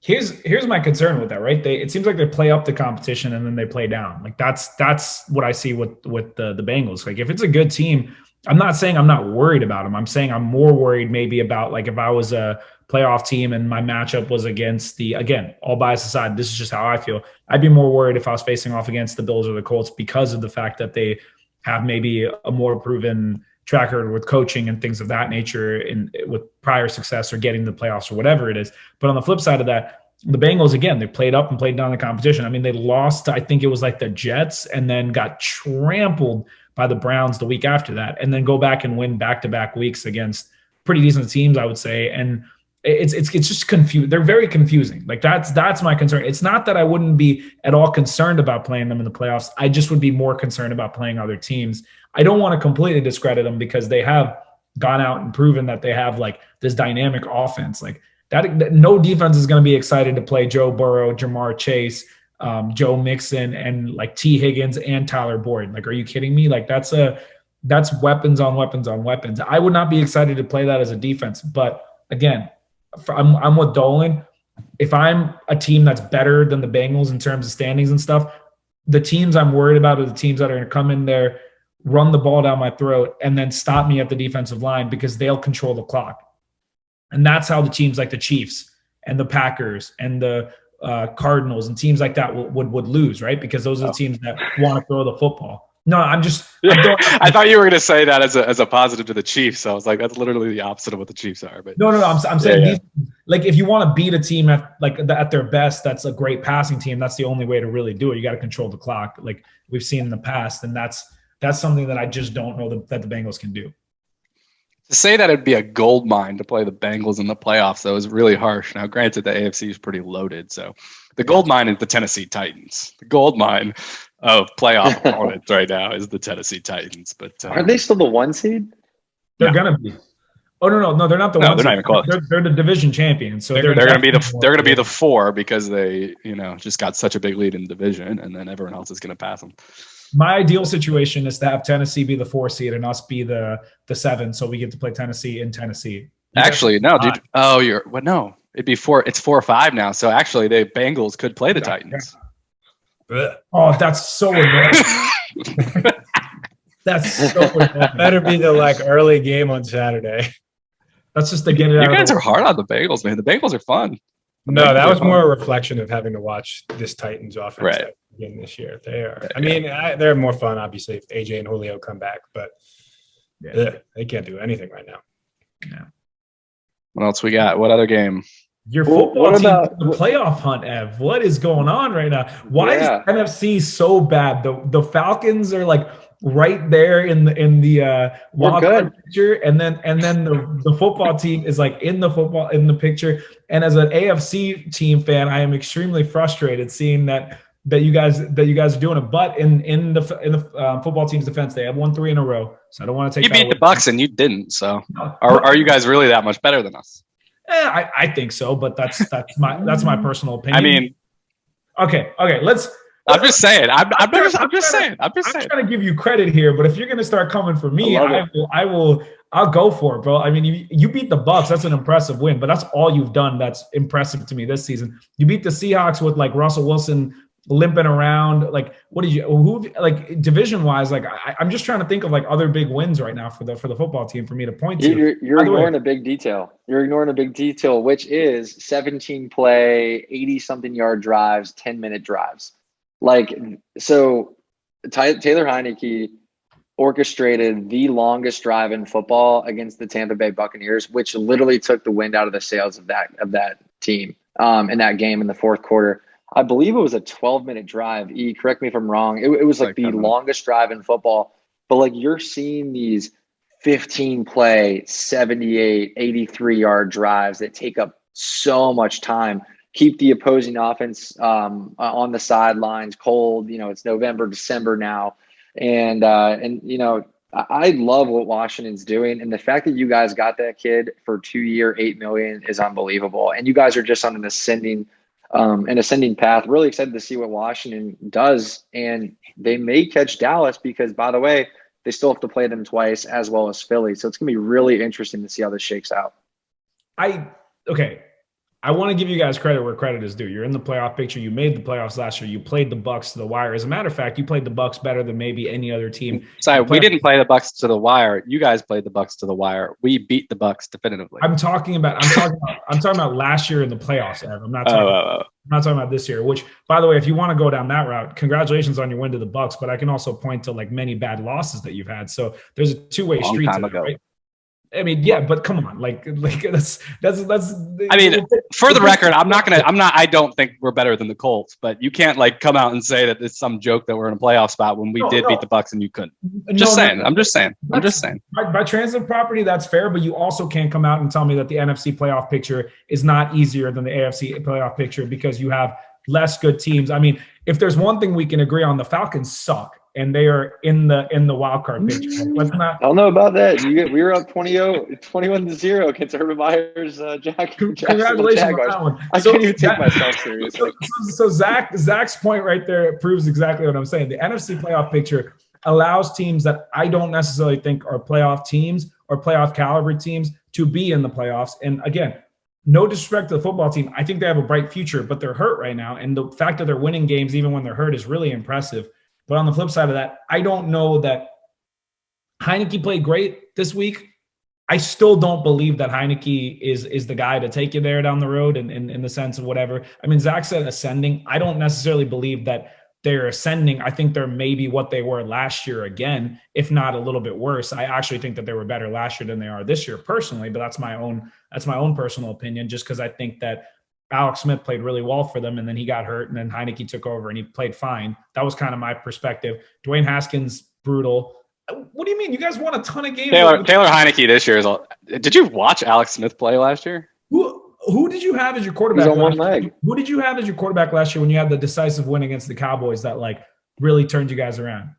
Here's my concern with that, right? It seems like they play up the competition and then they play down. Like that's what I see with the Bengals. Like if it's a good team, I'm not saying I'm not worried about them. I'm saying I'm more worried maybe about like if I was a playoff team and my matchup was against again, all bias aside, this is just how I feel. I'd be more worried if I was facing off against the Bills or the Colts because of the fact that they have maybe a more proven track record with coaching and things of that nature with prior success or getting the playoffs or whatever it is. But on the flip side of that, the Bengals, again, they played up and played down the competition. I mean, they lost, I think it was like the Jets and then got trampled by the Browns the week after that and then go back and win back-to-back weeks against pretty decent teams, I would say. And it's just confused. They're very confusing. Like that's my concern. It's not that I wouldn't be at all concerned about playing them in the playoffs. I just would be more concerned about playing other teams. I don't want to completely discredit them because they have gone out and proven that they have like this dynamic offense. Like that no defense is going to be excited to play Joe Burrow, Jamar Chase, Joe Mixon, and like T. Higgins and Tyler Boyd. Like, are you kidding me? Like that's weapons on weapons on weapons. I would not be excited to play that as a defense. But again, I'm with Dolan. If I'm a team that's better than the Bengals in terms of standings and stuff, the teams I'm worried about are the teams that are going to come in there, run the ball down my throat, and then stop me at the defensive line because they'll control the clock. And that's how the teams like the Chiefs and the Packers and the Cardinals and teams like that would lose, right? Because those are the teams that want to throw the football. No, I thought you were going to say that as a positive to the Chiefs. So I was like, that's literally the opposite of what the Chiefs are. But no. I'm saying these, like if you want to beat a team at their best, that's a great passing team. That's the only way to really do it. You got to control the clock, like we've seen in the past, and that's something that I just don't know that the Bengals can do. To say that it'd be a gold mine to play the Bengals in the playoffs, though, is really harsh. Now, granted, the AFC is pretty loaded, so the gold mine is the Tennessee Titans. The gold mine of playoff opponents right now is the Tennessee Titans. But are they still the 1 seed? They're gonna be. Oh no, they're not the 1 seed. They're not even close. They're the division champions, so they're gonna be the 4 because they just got such a big lead in the division, and then everyone else is gonna pass them. My ideal situation is to have Tennessee be the 4 seed and us be the 7, so we get to play Tennessee in Tennessee. Actually, no, dude. Oh, no. It'd be 4. It's 4 or 5 now. So actually, the Bengals could play the Titans. Oh, that's so annoying. That's so annoying. Better be the early game on Saturday. That's just to get it out. You guys are hard on the Bengals, man. The Bengals are fun. No, that was more a reflection of having to watch this Titans offense right. Again this year. They are. I mean, they're more fun, obviously, if AJ and Julio come back, but they can't do anything right now. Yeah. What else we got? What other game? Your football team, the playoff hunt, Ev. What is going on right now? Why is NFC so bad? The Falcons are like right there in the wild card picture, and then the football team is like in the picture. And as an AFC team fan, I am extremely frustrated seeing that you guys are doing it. But in the football team's defense, they have won 3 in a row. So I don't want to take. You beat the Bucs and you didn't. So are you guys really that much better than us? I think so, but that's my personal opinion. I mean, okay. I'm just saying. I'm just saying. I'm trying to give you credit here, but if you're going to start coming for me, I'll go for it, bro. I mean, you beat the Bucs. That's an impressive win, but that's all you've done. That's impressive to me this season. You beat the Seahawks with like Russell Wilson limping around. Like, division wise? Like, I'm just trying to think of like other big wins right now for the football team for me to point to. You're ignoring a big detail. You're ignoring a big detail, which is 17 play, 80 something yard drives, 10-minute drives. Like, so Taylor Heineke orchestrated the longest drive in football against the Tampa Bay Buccaneers, which literally took the wind out of the sails of that team in that game in the fourth quarter. I believe it was a 12-minute drive. Correct me if I'm wrong. It was like the longest drive in football. But like, you're seeing these 15 play, 78, 83 yard drives that take up so much time, keep the opposing offense on the sidelines cold. It's November, December now. And I love what Washington's doing. And the fact that you guys got that kid for 2-year, $8 million is unbelievable. And you guys are just on an ascending path. Really excited to see what Washington does. And they may catch Dallas because, by the way, they still have to play them twice, as well as Philly. So it's going to be really interesting to see how this shakes out. I want to give you guys credit where credit is due. You're in the playoff picture. You made the playoffs last year. You played the Bucs to the wire. As a matter of fact, you played the Bucs better than maybe any other team. Sorry, we didn't play the Bucs to the wire. You guys played the Bucs to the wire. We beat the Bucs definitively. I'm talking about last year in the playoffs. I'm not talking about this year. Which, by the way, if you want to go down that route, congratulations on your win to the Bucs. But I can also point to like many bad losses that you've had. So there's a two-way street to that, right? I mean, yeah, but come on, like that's. I mean, for the record, I don't think we're better than the Colts, but you can't like come out and say that it's some joke that we're in a playoff spot when we did beat the Bucs and you couldn't. I'm just saying. By transitive property, that's fair, but you also can't come out and tell me that the NFC playoff picture is not easier than the AFC playoff picture because you have less good teams. I mean, if there's one thing we can agree on, the Falcons suck. And they are in the wild card picture. Let's not. I don't know about that. We were up 21-0 against Urban Meyer's Congratulations on that one. I can't even take myself seriously. So Zach's point right there proves exactly what I'm saying. The NFC playoff picture allows teams that I don't necessarily think are playoff teams or playoff caliber teams to be in the playoffs. And again, no disrespect to the football team. I think they have a bright future, but they're hurt right now. And the fact that they're winning games even when they're hurt is really impressive. But on the flip side of that, I don't know that Heineke played great this week. I still don't believe that Heineke is the guy to take you there down the road in the sense of whatever. I mean, Zach said ascending. I don't necessarily believe that they're ascending. I think they're maybe what they were last year again, if not a little bit worse. I actually think that they were better last year than they are this year personally, but that's my own personal opinion, just because I think that Alex Smith played really well for them, and then he got hurt, and then Heineke took over, and he played fine. That was kind of my perspective. Dwayne Haskins, brutal. What do you mean? You guys won a ton of games. Taylor Heineke this year is all. Did you watch Alex Smith play last year? Who did you have as your quarterback? He's on one leg. Who did you have as your quarterback last year when you had the decisive win against the Cowboys that like really turned you guys around?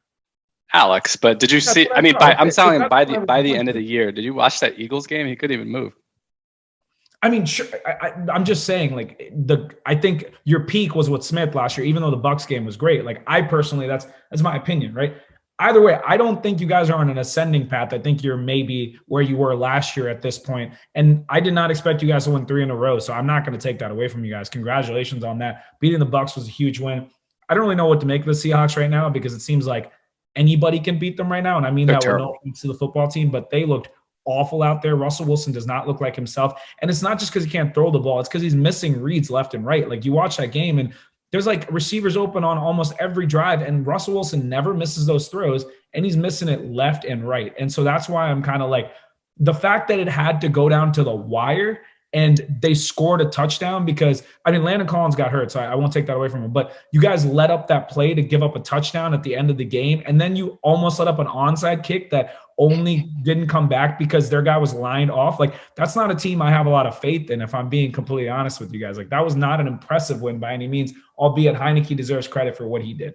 Alex, but did you see? I mean, I'm telling you, by the end of the year, did you watch that Eagles game? He couldn't even move. I mean, sure. I'm just saying, like I think your peak was with Smith last year, even though the Bucs game was great. Like I personally, that's my opinion, right? Either way, I don't think you guys are on an ascending path. I think you're maybe where you were last year at this point. And I did not expect you guys to win 3 in a row, so I'm not going to take that away from you guys. Congratulations on that. Beating the Bucs was a huge win. I don't really know what to make of the Seahawks right now because it seems like anybody can beat them right now, and I mean that with no offense to the football team, but they looked awful out there. Russell Wilson does not look like himself. And it's not just because he can't throw the ball. It's because he's missing reads left and right. Like you watch that game and there's like receivers open on almost every drive and Russell Wilson never misses those throws and he's missing it left and right. And so that's why I'm kind of like the fact that it had to go down to the wire and they scored a touchdown because, I mean, Landon Collins got hurt, so I won't take that away from him. But you guys let up that play to give up a touchdown at the end of the game, and then you almost let up an onside kick that only didn't come back because their guy was lined off. Like, that's not a team I have a lot of faith in, if I'm being completely honest with you guys. Like, that was not an impressive win by any means, albeit Heineke deserves credit for what he did.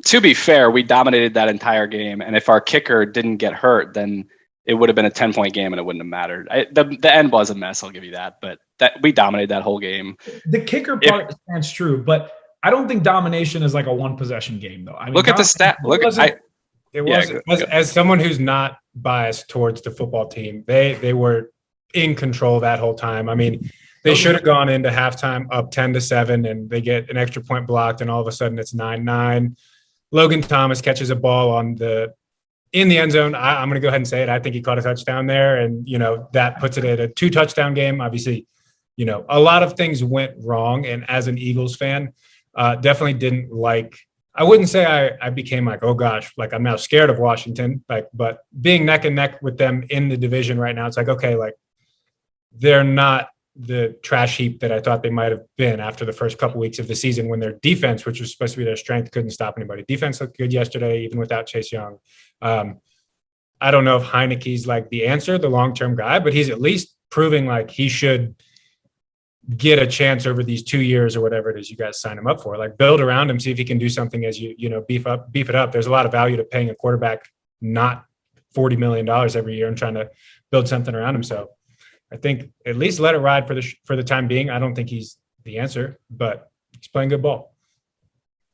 To be fair, we dominated that entire game, and if our kicker didn't get hurt, then it would have been a 10-point game and it wouldn't have mattered. The end was a mess, I'll give you that. But we dominated that whole game. The kicker part stands true, but I don't think domination is like a one-possession game, though. I mean, look at the stat. As someone who's not biased towards the football team, they were in control that whole time. I mean, They should have gone into halftime up 10-7, and they get an extra point blocked, and all of a sudden it's 9-9. Logan Thomas catches a ball in the end zone. I'm going to go ahead and say it. I think he caught a touchdown there, and that puts it at a 2-touchdown game. Obviously, a lot of things went wrong, and as an Eagles fan, definitely didn't like. I wouldn't say I became like, oh gosh, like I'm now scared of Washington, but being neck and neck with them in the division right now, it's like, okay, like they're not the trash heap that I thought they might have been after the first couple weeks of the season, when their defense, which was supposed to be their strength, couldn't stop anybody. Defense looked good yesterday, even without Chase Young. I don't know if Heineke's like the answer, the long-term guy, but he's at least proving like he should get a chance over these 2 years or whatever it is you guys sign him up for. Like, build around him, see if he can do something as beef it up. There's a lot of value to paying a quarterback not $40 million every year and trying to build something around him. So I think at least let it ride for the time being. I don't think he's the answer, but he's playing good ball.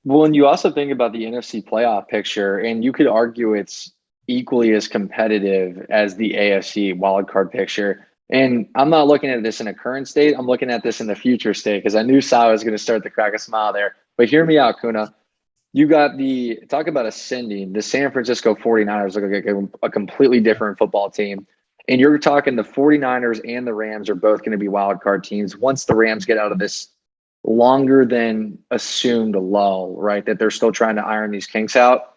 Well, and you also think about the NFC playoff picture, and you could argue it's equally as competitive as the AFC wildcard picture. And I'm not looking at this in a current state. I'm looking at this in the future state, because I knew Sal was going to start to crack a smile there. But hear me out, Kuna. You got talk about ascending. The San Francisco 49ers look like a completely different football team. And you're talking the 49ers and the Rams are both going to be wild card teams once the Rams get out of this longer than assumed lull, right? That they're still trying to iron these kinks out.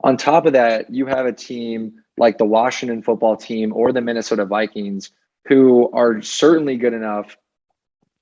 On top of that, you have a team like the Washington football team or the Minnesota Vikings, who are certainly good enough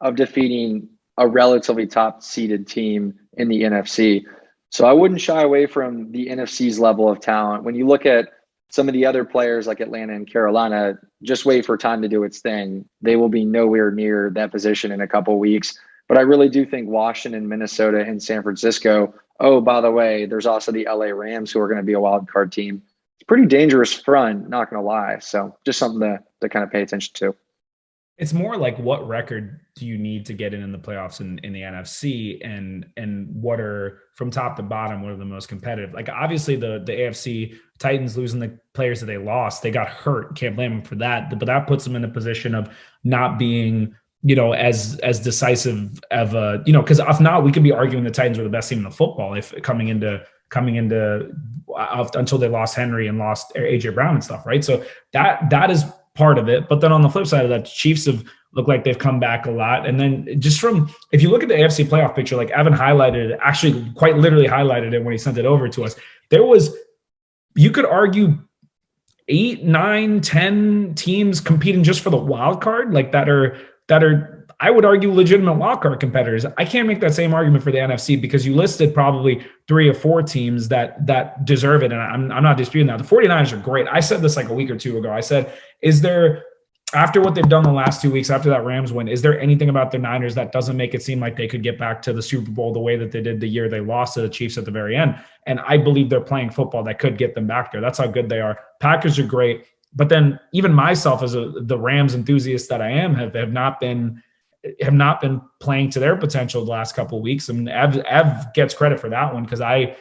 of defeating a relatively top-seeded team in the NFC. So I wouldn't shy away from the NFC's level of talent. When you look at some of the other players like Atlanta and Carolina, just wait for time to do its thing. They will be nowhere near that position in a couple of weeks. But I really do think Washington, Minnesota, and San Francisco. Oh, by the way, there's also the LA Rams, who are going to be a wild card team. It's a pretty dangerous front, not going to lie. So just something to kind of pay attention to. It's more like, what record do you need to get in the playoffs in the NFC, and what are, from top to bottom, what are the most competitive? Like, obviously the AFC Titans losing the players that they lost, they got hurt. Can't blame them for that. But that puts them in a position of not being, as decisive of a, because if not, we could be arguing the Titans were the best team in the football if coming into until they lost Henry and lost AJ Brown and stuff, right? So that is part of it. But then on the flip side of that, the Chiefs have looked like they've come back a lot. And then if you look at the AFC playoff picture, like Evan highlighted it, actually quite literally highlighted it when he sent it over to us, you could argue 8, 9, 10 teams competing just for the wild card, like that are, I would argue, legitimate wildcard competitors. I can't make that same argument for the NFC, because you listed probably 3 or 4 teams that deserve it. And I'm not disputing that. The 49ers are great. I said this like a week or two ago. I said, after what they've done the last 2 weeks, after that Rams win, is there anything about the Niners that doesn't make it seem like they could get back to the Super Bowl the way that they did the year they lost to the Chiefs at the very end? And I believe they're playing football that could get them back there. That's how good they are. Packers are great. But then even myself, as the Rams enthusiast that I am, have not been playing to their potential the last couple of weeks. I mean, Ev gets credit for that one, because I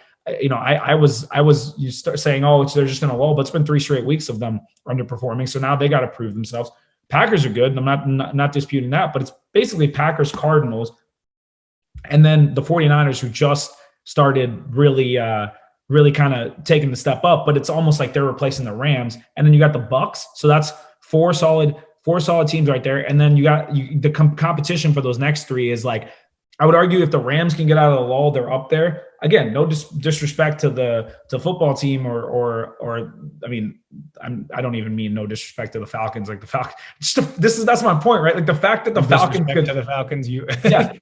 was you start saying, oh, they're just in a lull, but it's been 3 straight weeks of them underperforming. So now they got to prove themselves. Packers are good, and I'm not disputing that, but it's basically Packers, Cardinals, and then the 49ers, who just started really kind of taking the step up, but it's almost like they're replacing the Rams. And then you got the Bucks. So that's four solid teams right there. And then you got the competition for those next 3 is like, I would argue if the Rams can get out of the lull, they're up there. Again, no disrespect to the football team, or I mean, I don't even mean no disrespect to the Falcons. Like the Falcons, that's my point, right? Like the fact that the Falcons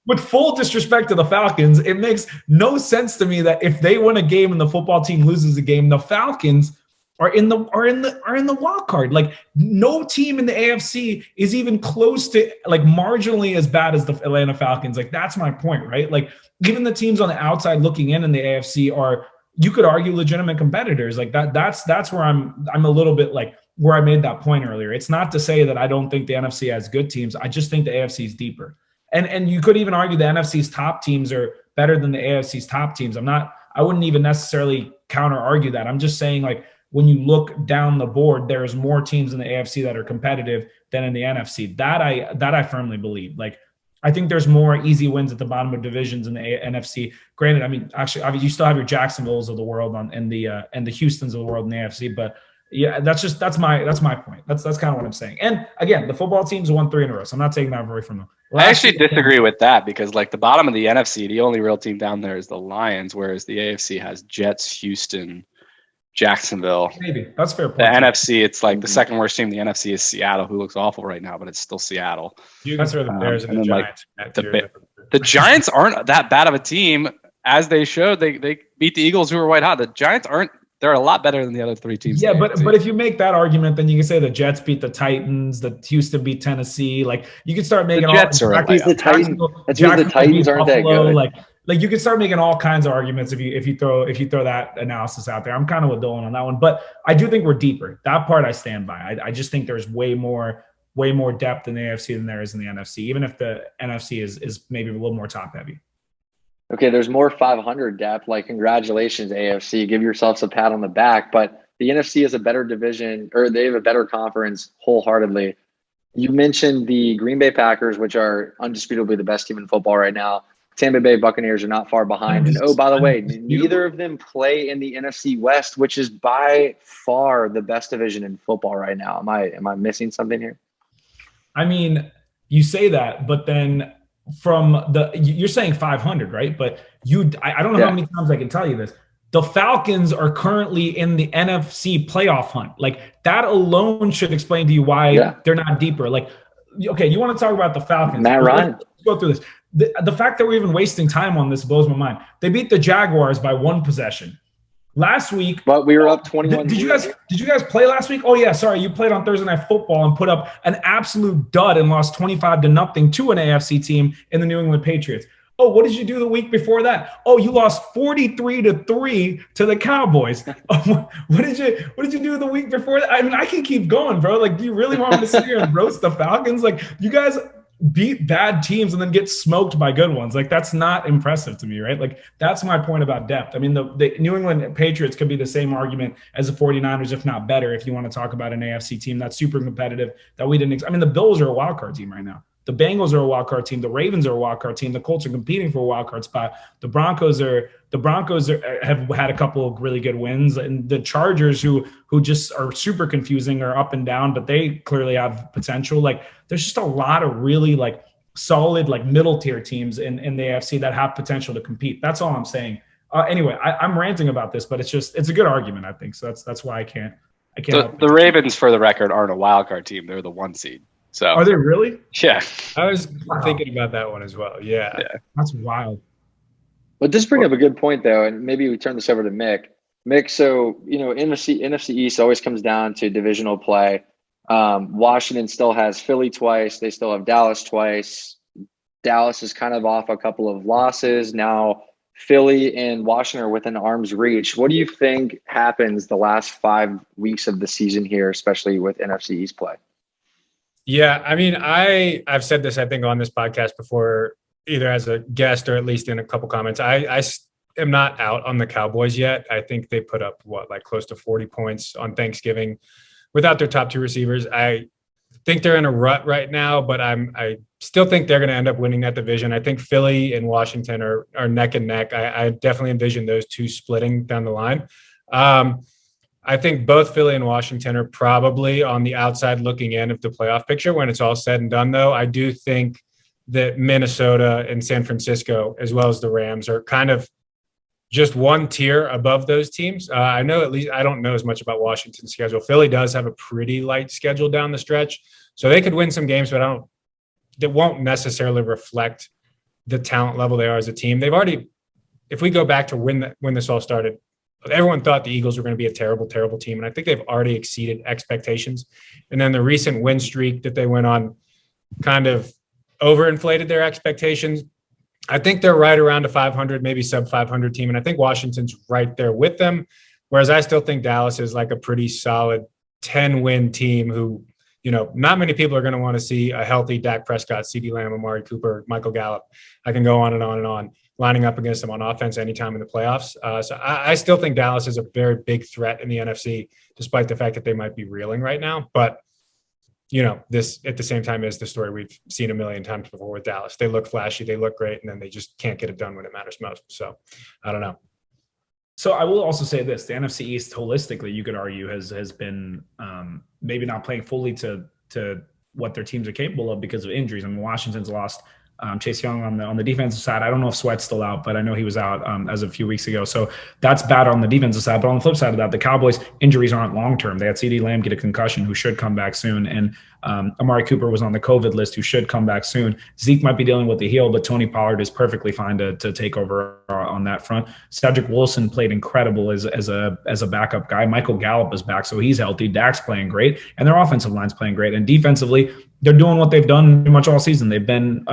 with full disrespect to the Falcons, it makes no sense to me that if they win a game and the football team loses a game, the Falcons are in the wild card. Like, no team in the AFC is even close to, like, marginally as bad as the Atlanta Falcons. Like, that's my point, right? Like, even the teams on the outside looking in the AFC are, you could argue, legitimate competitors. Like that's where I'm a little bit like where I made that point earlier. It's not to say that I don't think the NFC has good teams. I just think the AFC is deeper. And you could even argue the NFC's top teams are better than the AFC's top teams. I wouldn't even necessarily counter argue that. I'm just saying, like, when you look down the board, there's more teams in the AFC that are competitive than in the NFC. That I firmly believe. Like, I think there's more easy wins at the bottom of divisions in the NFC. Granted, I mean, you still have your Jacksonvilles of the world and the Houstons of the world in the AFC, but yeah, that's my point. That's kind of what I'm saying. And again, the football teams won 3 in a row, so I'm not taking that away from them. I actually disagree with that because, like, the bottom of the NFC, the only real team down there is the Lions, whereas the AFC has Jets, Houston, Jacksonville. Maybe that's fair point. The NFC, it's like the second worst team in the NFC is Seattle, who looks awful right now, but it's still Seattle. You can throw the Bears and the Giants. The Giants aren't that bad of a team, as they showed. They beat the Eagles, who were white hot. The Giants aren't. They're a lot better than the other 3 teams. Yeah, but if you make that argument, then you can say the Jets beat the Titans, the Houston beat Tennessee. Like, you can start making the Jets are the Titans. That's because the Titans aren't that good. Like you can start making all kinds of arguments if you throw that analysis out there. I'm kind of with Dolan on that one, but I do think we're deeper. That part I stand by. I just think there's way more depth in the AFC than there is in the NFC, even if the NFC is maybe a little more top heavy. Okay, there's more 500 depth. Like, congratulations, AFC. Give yourselves a pat on the back. But the NFC is a better division, or they have a better conference wholeheartedly. You mentioned the Green Bay Packers, which are undisputably the best team in football right now. Tampa Bay Buccaneers are not far behind. And oh, by the way, neither of them play in the NFC West, which is by far the best division in football right now. Am I missing something here? I mean, you say that, but then you're saying 500, right? But I don't know how many times I can tell you this. The Falcons are currently in the NFC playoff hunt. Like, that alone should explain to you why they're not deeper. Like, okay, you want to talk about the Falcons? Matt Ryan. Let's go through this. The fact that we're even wasting time on this blows my mind. They beat the Jaguars by 1 possession last week. But we were up 21. Did you guys play last week? Oh yeah, sorry, you played on Thursday Night Football and put up an absolute dud and lost 25-0 to an AFC team in the New England Patriots. Oh, what did you do the week before that? Oh, you lost 43-3 to the Cowboys. Oh, what did you do the week before that? I mean, I can keep going, bro. Like, do you really want me to sit here and roast the Falcons? Like, you guys beat bad teams and then get smoked by good ones. Like, that's not impressive to me, right? Like, that's my point about depth. I mean, the New England Patriots could be the same argument as the 49ers, if not better, if you want to talk about an AFC team that's super competitive that we didn't. I mean, the Bills are a wild card team right now. The Bengals are a wild card team. The Ravens are a wild card team. The Colts are competing for a wild card spot. The Broncos have had a couple of really good wins, and the Chargers, who just are super confusing, are up and down, but they clearly have potential. Like, there's just a lot of really like solid like middle tier teams in the AFC that have potential to compete. That's all I'm saying. Anyway, I'm ranting about this, but it's a good argument, I think. So that's why I can't. The Ravens, for the record, aren't a wild card team. They're the 1 seed. So are they really? Yeah. I was thinking about that one as well. Yeah. That's wild. But this brings up a good point, though, and maybe we turn this over to Mick. Mick, so, NFC East always comes down to divisional play. Washington still has Philly twice. They still have Dallas twice. Dallas is kind of off a couple of losses. Now Philly and Washington are within arm's reach. What do you think happens the last 5 weeks of the season here, especially with NFC East play? Yeah, I mean, I've said this, I think, on this podcast before, either as a guest or at least in a couple comments. I am not out on the Cowboys yet. I think they put up, close to 40 points on Thanksgiving without their top 2 receivers. I think they're in a rut right now, but I still think they're going to end up winning that division. I think Philly and Washington are neck and neck. I definitely envision those 2 splitting down the line. I think both Philly and Washington are probably on the outside looking in of the playoff picture when it's all said and done, though. I do think that Minnesota and San Francisco, as well as the Rams, are kind of just 1 tier above those teams. I know, at least I don't know as much about Washington's schedule. Philly does have a pretty light schedule down the stretch, so they could win some games, but that won't necessarily reflect the talent level they are as a team. They've already, if we go back to when this all started, everyone thought the Eagles were going to be a terrible, terrible team, and I think they've already exceeded expectations. And then the recent win streak that they went on kind of overinflated their expectations. I think they're right around a 500, maybe sub 500 team, and I think Washington's right there with them, whereas I still think Dallas is like a pretty solid 10-win team who, not many people are going to want to see a healthy Dak Prescott, CeeDee Lamb, Amari Cooper, Michael Gallup. I can go on and on and on. lining up against them on offense anytime in the playoffs. So I still think Dallas is a very big threat in the NFC, despite the fact that they might be reeling right now. But, this at the same time is the story we've seen a million times before with Dallas. They look flashy, they look great, and then they just can't get it done when it matters most. So I don't know. So I will also say this: the NFC East, holistically, you could argue has been maybe not playing fully to what their teams are capable of because of injuries. I mean, Washington's lost Chase Young on the defensive side. I don't know if Sweat's still out, but I know he was out as of a few weeks ago. So that's bad on the defensive side. But on the flip side of that, the Cowboys injuries aren't long-term. They had CeeDee Lamb get a concussion who should come back soon. And Amari Cooper was on the COVID list who should come back soon. Zeke might be dealing with the heel, but Tony Pollard is perfectly fine to take over on that front. Cedric Wilson played incredible as a backup guy. Michael Gallup is back, so he's healthy. Dak's playing great, and their offensive line's playing great. And defensively, they're doing what they've done pretty much all season. They've been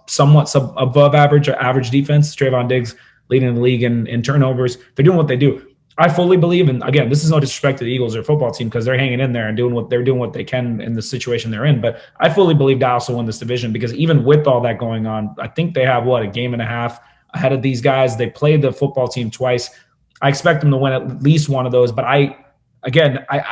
somewhat above average defense. Trayvon Diggs leading the league in turnovers. They're doing what they do. I fully believe, and again, this is no disrespect to the Eagles or football team because they're hanging in there and doing what they can in the situation they're in. But I fully believe Dallas will win this division because even with all that going on, I think they have a game and a half ahead of these guys. They played the football team twice. I expect them to win at least one of those, but I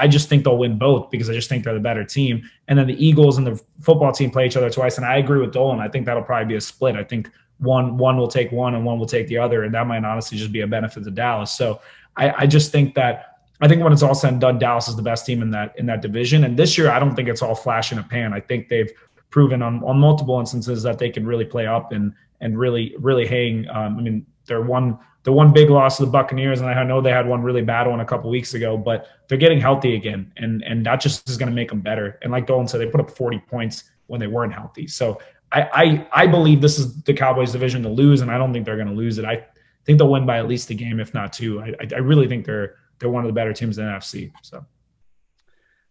just think they'll win both because I just think they're the better team. And then the Eagles and the football team play each other twice. And I agree with Dolan. I think that'll probably be a split. I think one will take one and one will take the other. And that might honestly just be a benefit to Dallas. So I just think that when it's all said and done, Dallas is the best team in that division. And this year, I don't think it's all flash in a pan. I think they've proven on multiple instances that they can really play up and really, really hang. They're one big loss to the Buccaneers, and I know they had one really bad one a couple weeks ago, but they're getting healthy again, and that just is going to make them better. And like Dolan said, they put up 40 points when they weren't healthy. So I believe this is the Cowboys' division to lose, and I don't think they're going to lose it. I think they'll win by at least a game, if not two. I really think they're one of the better teams in the NFC. So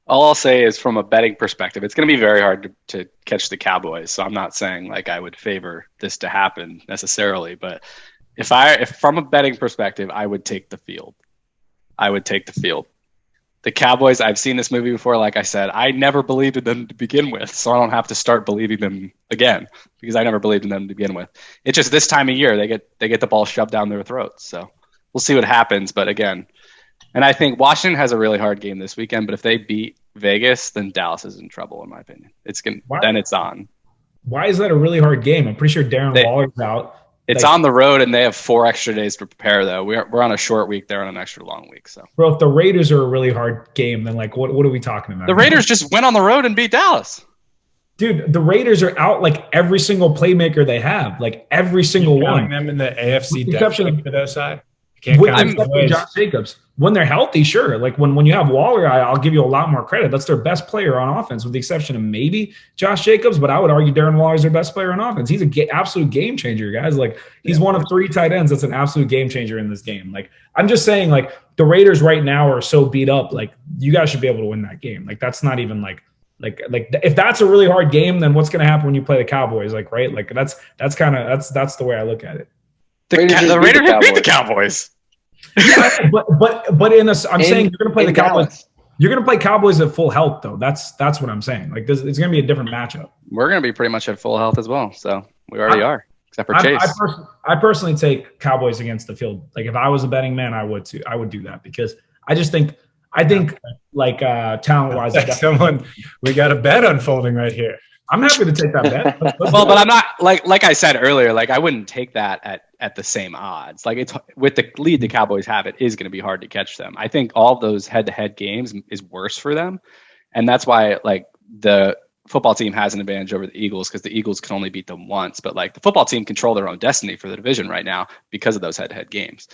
all I'll say is from a betting perspective, it's going to be very hard to catch the Cowboys. So I'm not saying like I would favor this to happen necessarily, but if from a betting perspective, I would take the field. The Cowboys, I've seen this movie before. Like I said, I never believed in them to begin with, so I don't have to start believing them again because I never believed in them to begin with. It's just this time of year they get the ball shoved down their throats. So we'll see what happens. But again, and I think Washington has a really hard game this weekend. But if they beat Vegas, then Dallas is in trouble, in my opinion. Then it's on. Why is that a really hard game? I'm pretty sure Darren Waller's out. It's on the road, and they have 4 extra days to prepare, though. We're on a short week. They're on an extra long week. So, bro, if the Raiders are a really hard game, then what are we talking about? The Raiders just went on the road and beat Dallas. Dude, the Raiders are out every single playmaker they have, every single one. Them in the AFC exception for their side. With Josh Jacobs. When they're healthy, sure. When you have Waller, I'll give you a lot more credit. That's their best player on offense, with the exception of maybe Josh Jacobs. But I would argue Darren Waller is their best player on offense. He's an absolute game changer, guys. He's one of 3 tight ends that's an absolute game changer in this game. I'm just saying, the Raiders right now are so beat up. You guys should be able to win that game. That's not even if that's a really hard game, then what's going to happen when you play the Cowboys? Right? That's the way I look at it. The Raiders beat the Cowboys. Yeah, but I'm saying you're going to play the Cowboys. Dallas. You're going to play Cowboys at full health, though. That's what I'm saying. It's going to be a different matchup. We're going to be pretty much at full health as well. So we already are, except for Chase. I personally take Cowboys against the field. If I was a betting man, I would too. I would do that because I think talent wise, we got a bet unfolding right here. I'm happy to take that bet. Well, but I'm not like I said earlier. I wouldn't take that at the same odds. It's with the lead the Cowboys have, it is going to be hard to catch them. I think all of those head-to-head games is worse for them, and that's why the football team has an advantage over the Eagles because the Eagles can only beat them once. But the football team control their own destiny for the division right now because of those head-to-head games.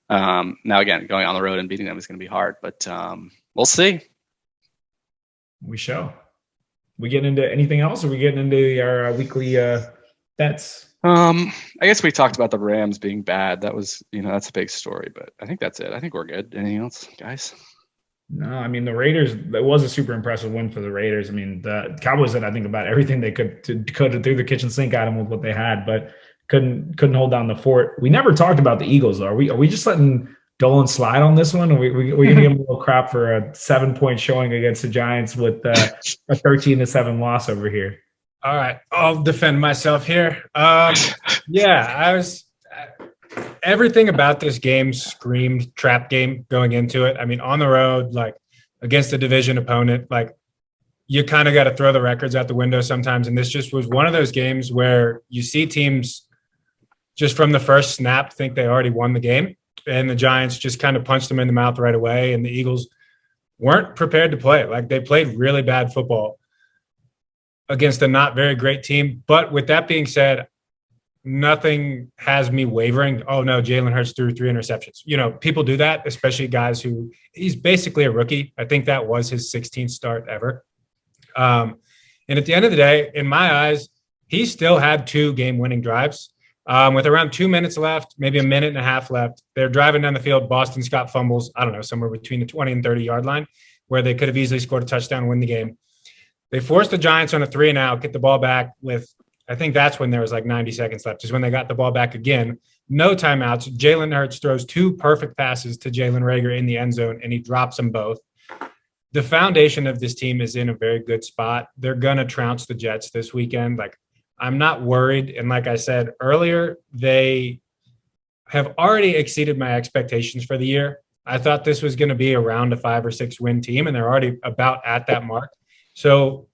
Now again, going on the road and beating them is going to be hard, but we'll see. We shall. We getting into anything else? Or are we getting into our weekly bets? I guess we talked about the Rams being bad. That was, that's a big story, but I think that's it. I think we're good. Anything else, guys? No, the Raiders, it was a super impressive win for the Raiders. The Cowboys did, I think, about everything they could threw the kitchen sink at them with what they had, but couldn't hold down the fort. We never talked about the Eagles, though. Are we just letting Dolan slide on this one? Or we going to give him a little crap for a 7-point showing against the Giants with a 13-7 loss over here? All right, I'll defend myself here. Everything about this game screamed trap game going into it. I mean, on the road, like against a division opponent, like you kind of got to throw the records out the window sometimes. And this just was one of those games where you see teams just from the first snap think they already won the game. And the Giants just kind of punched them in the mouth right away. And the Eagles weren't prepared to play. Like they played really bad football against a not very great team. But with that being said, nothing has me wavering. Oh no, Jalen Hurts threw 3 interceptions. You know, people do that, especially guys who he's basically a rookie. I think that was his 16th start ever. And at the end of the day, in my eyes, he still had 2 game-winning drives. With around 2 minutes left, maybe a minute and a half left, they're driving down the field. Boston Scott fumbles, I don't know, somewhere between the 20 and 30-yard line, where they could have easily scored a touchdown and win the game. They forced the Giants on a 3-and-out, get the ball back with, I think that's when there was like 90 seconds left, is when they got the ball back again. No timeouts. Jalen Hurts throws 2 perfect passes to Jalen Reagor in the end zone, and he drops them both. The foundation of this team is in a very good spot. They're going to trounce the Jets this weekend. Like, I'm not worried. And like I said earlier, they have already exceeded my expectations for the year. I thought this was going to be around a 5 or 6 win team, and they're already about at that mark. So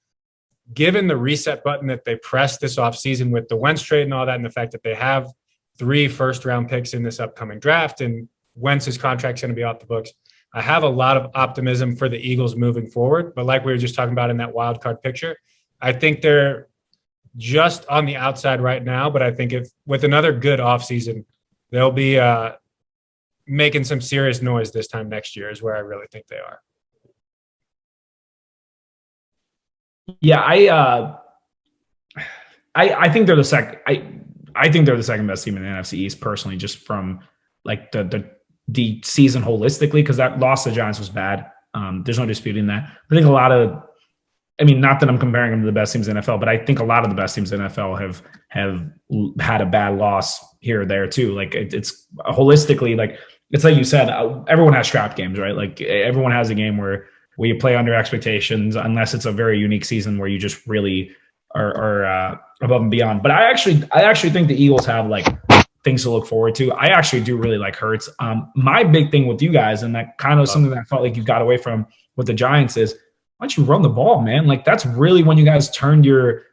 given the reset button that they pressed this offseason with the Wentz trade and all that, and the fact that they have 3 first-round picks in this upcoming draft, and Wentz's contract's going to be off the books, I have a lot of optimism for the Eagles moving forward. But like we were just talking about in that wild card picture, I think they're just on the outside right now. But I think if with another good offseason, they'll be making some serious noise this time next year is where I really think they are. Yeah, I think they're the second. I think they're the second best team in the NFC East personally, just from like the season holistically, because that loss to the Giants was bad. There's no disputing that. I think not that I'm comparing them to the best teams in the NFL, but I think a lot of the best teams in the NFL have had a bad loss here or there too. Like it's holistically, like it's like you said, everyone has trap games, right? Like everyone has a game where you play under expectations, unless it's a very unique season where you just really are above and beyond. But I actually think the Eagles have like things to look forward to. I actually do really like Hurts. My big thing with you guys, and that kind of something that I felt like you got away from with the Giants, is why don't you run the ball, man? Like that's really when you guys turned your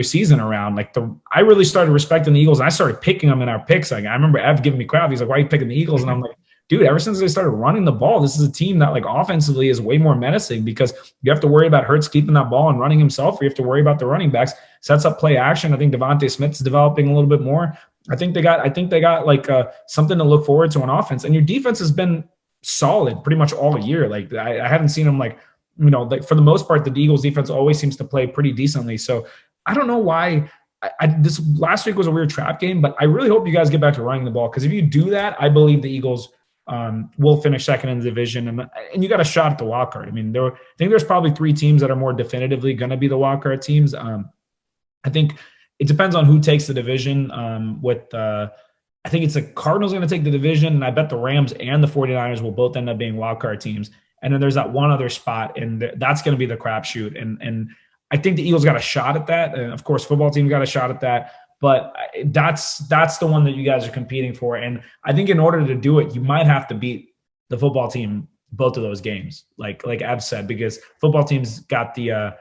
season around. Like I really started respecting the Eagles, and I started picking them in our picks. Like I remember Ev giving me crap. He's like, "Why are you picking the Eagles?" And I'm like, dude, ever since they started running the ball, this is a team that like offensively is way more menacing, because you have to worry about Hurts keeping that ball and running himself, or you have to worry about the running backs. Sets up play action. I think Devontae Smith's developing a little bit more. I think they got like something to look forward to on offense. And your defense has been solid pretty much all year. Like I haven't seen them like, like for the most part, the Eagles defense always seems to play pretty decently. So I don't know why. This last week was a weird trap game, but I really hope you guys get back to running the ball, because if you do that, I believe the Eagles will finish second in the division, and you got a shot at the wild card. I mean, I think there's probably 3 teams that are more definitively going to be the wild card teams. I think it depends on who takes the division. I think it's the Cardinals going to take the division, and I bet the Rams and the 49ers will both end up being wild card teams. And then there's that one other spot, and that's going to be the crapshoot. And I think the Eagles got a shot at that, and of course, football team got a shot at that. But that's the one that you guys are competing for. And I think in order to do it, you might have to beat the football team both of those games, like Ab said, because football team's got the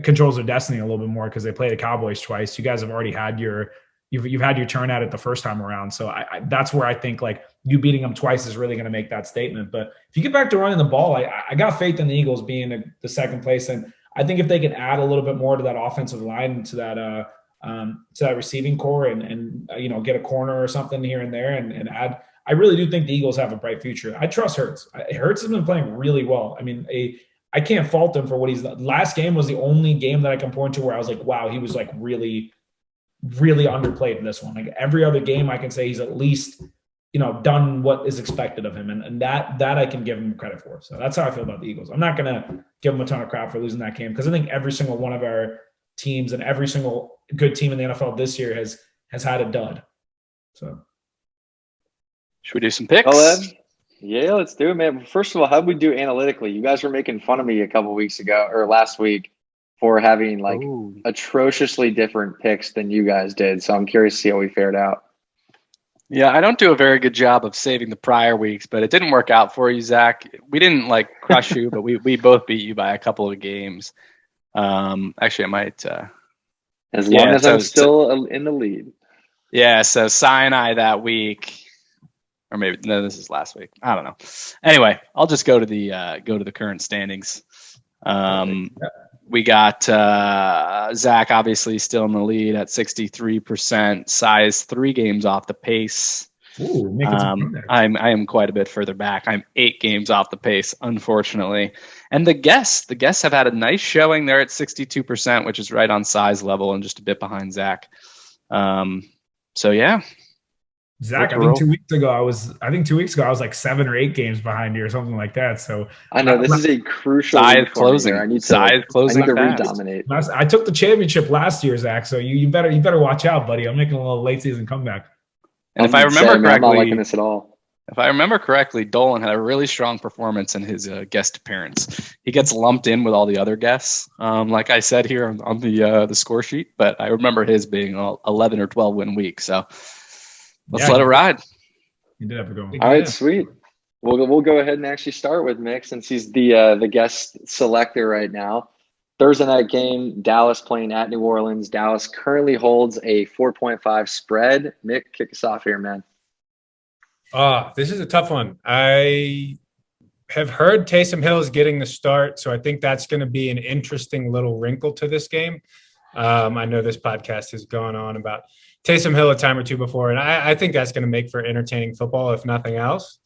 controls their destiny a little bit more because they played the Cowboys twice. You guys have already had you've had your turn at it the first time around. So that's where I think like you beating them twice is really going to make that statement. But if you get back to running the ball, I got faith in the Eagles being the second place. And I think if they can add a little bit more to that offensive line, to that receiving core, and get a corner or something here and there, and add. I really do think the Eagles have a bright future. I trust Hurts. Hurts has been playing really well. I mean, I can't fault him for what he's done. Last game was the only game that I can point to where I was like, wow, he was like really, really underplayed in this one. Like every other game, I can say he's at least, done what is expected of him. And that I can give him credit for. So that's how I feel about the Eagles. I'm not going to give him a ton of crap for losing that game, because I think every single one of our teams and every single good team in the NFL this year has had a dud. So should we do some picks? Well, yeah, let's do it, man. First of all, how would we do analytically? You guys were making fun of me a couple weeks ago or last week for having like Ooh. atrociously different picks than you guys did. So I'm curious to see how we fared out. Yeah, I don't do a very good job of saving the prior weeks, but it didn't work out for you, Zach. We didn't like crush you, but we both beat you by a couple of games. Actually, I might. As long as I'm still in the lead. Yeah, so Sinai that week, or maybe no, this is last week. I don't know. Anyway, I'll just go to the current standings. We got Zach obviously still in the lead at 63%. Size 3 games off the pace. Ooh, I am quite a bit further back. I'm 8 games off the pace, unfortunately. And the guests have had a nice showing. They're at 62%, which is right on size level and just a bit behind Zach. So yeah. Zach, I think 2 weeks ago I was like 7 or 8 games behind you or something like that. So I know this is a crucial size closing. I need to redominate. I took the championship last year, Zach. So you better watch out, buddy. I'm making a little late season comeback. And if I remember correctly, I'm not liking this at all. If I remember correctly, Dolan had a really strong performance in his guest appearance. He gets lumped in with all the other guests, like I said here on the score sheet. But I remember his being 11 or 12 win week. So let's let it ride. You did have to go. All right, sweet. We'll go ahead and actually start with Mick since he's the guest selector right now. Thursday night game, Dallas playing at New Orleans. Dallas currently holds a 4.5 spread. Mick, kick us off here, man. This is a tough one. I have heard Taysom Hill is getting the start, so I think that's going to be an interesting little wrinkle to this game. I know this podcast has gone on about Taysom Hill a time or two before, and I think that's going to make for entertaining football, if nothing else.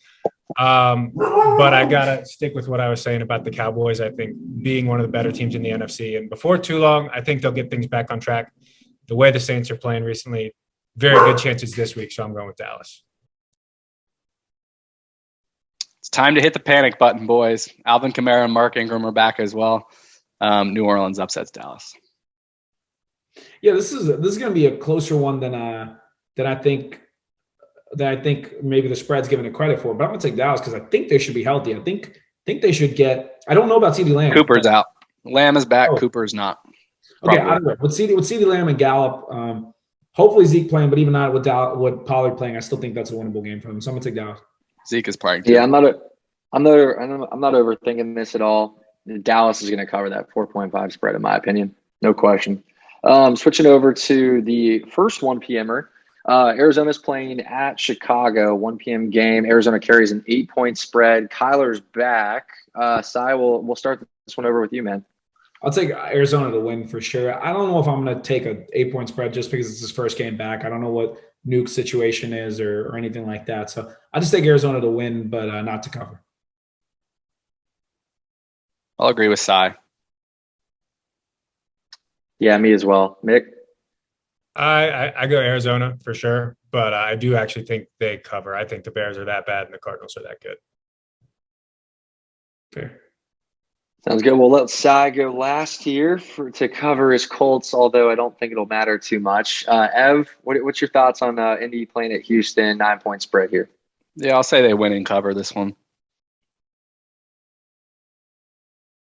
But I got to stick with what I was saying about the Cowboys, I think, being one of the better teams in the NFC. And before too long, I think they'll get things back on track. The way the Saints are playing recently, very good chances this week, so I'm going with Dallas. It's time to hit the panic button, boys. Alvin Kamara and Mark Ingram are back as well. New Orleans upsets Dallas. Yeah, this is going to be a closer one than I think maybe the spread's given it credit for. But I'm going to take Dallas because I think they should be healthy. I think they should get. I don't know about CeeDee Lamb. Cooper's out. Lamb is back. Cooper's not. Okay, I don't know. With CeeDee Lamb and Gallup, hopefully Zeke playing, but even not with Pollard playing, I still think that's a winnable game for them. So I'm going to take Dallas. Zeke is playing. Yeah, I'm not overthinking this at all. Dallas is going to cover that 4.5 spread, in my opinion. No question. Switching over to the first 1 p.m.er. Arizona's playing at Chicago, 1 p.m. game. Arizona carries an 8-point spread. Kyler's back. Cy, we'll start this one over with you, man. I'll take Arizona to win for sure. I don't know if I'm going to take an 8-point spread just because it's his first game back. I don't know what Nuke's situation is or anything like that. So I just take Arizona to win, but not to cover. I'll agree with Cy. Yeah, me as well. Mick? I go Arizona for sure, but I do actually think they cover. I think the Bears are that bad and the Cardinals are that good. Fair. Sounds good. We'll let Cy go last here to cover his Colts, although I don't think it'll matter too much. Ev, what's your thoughts on Indy playing at Houston, 9-point spread here? Yeah, I'll say they win and cover this one.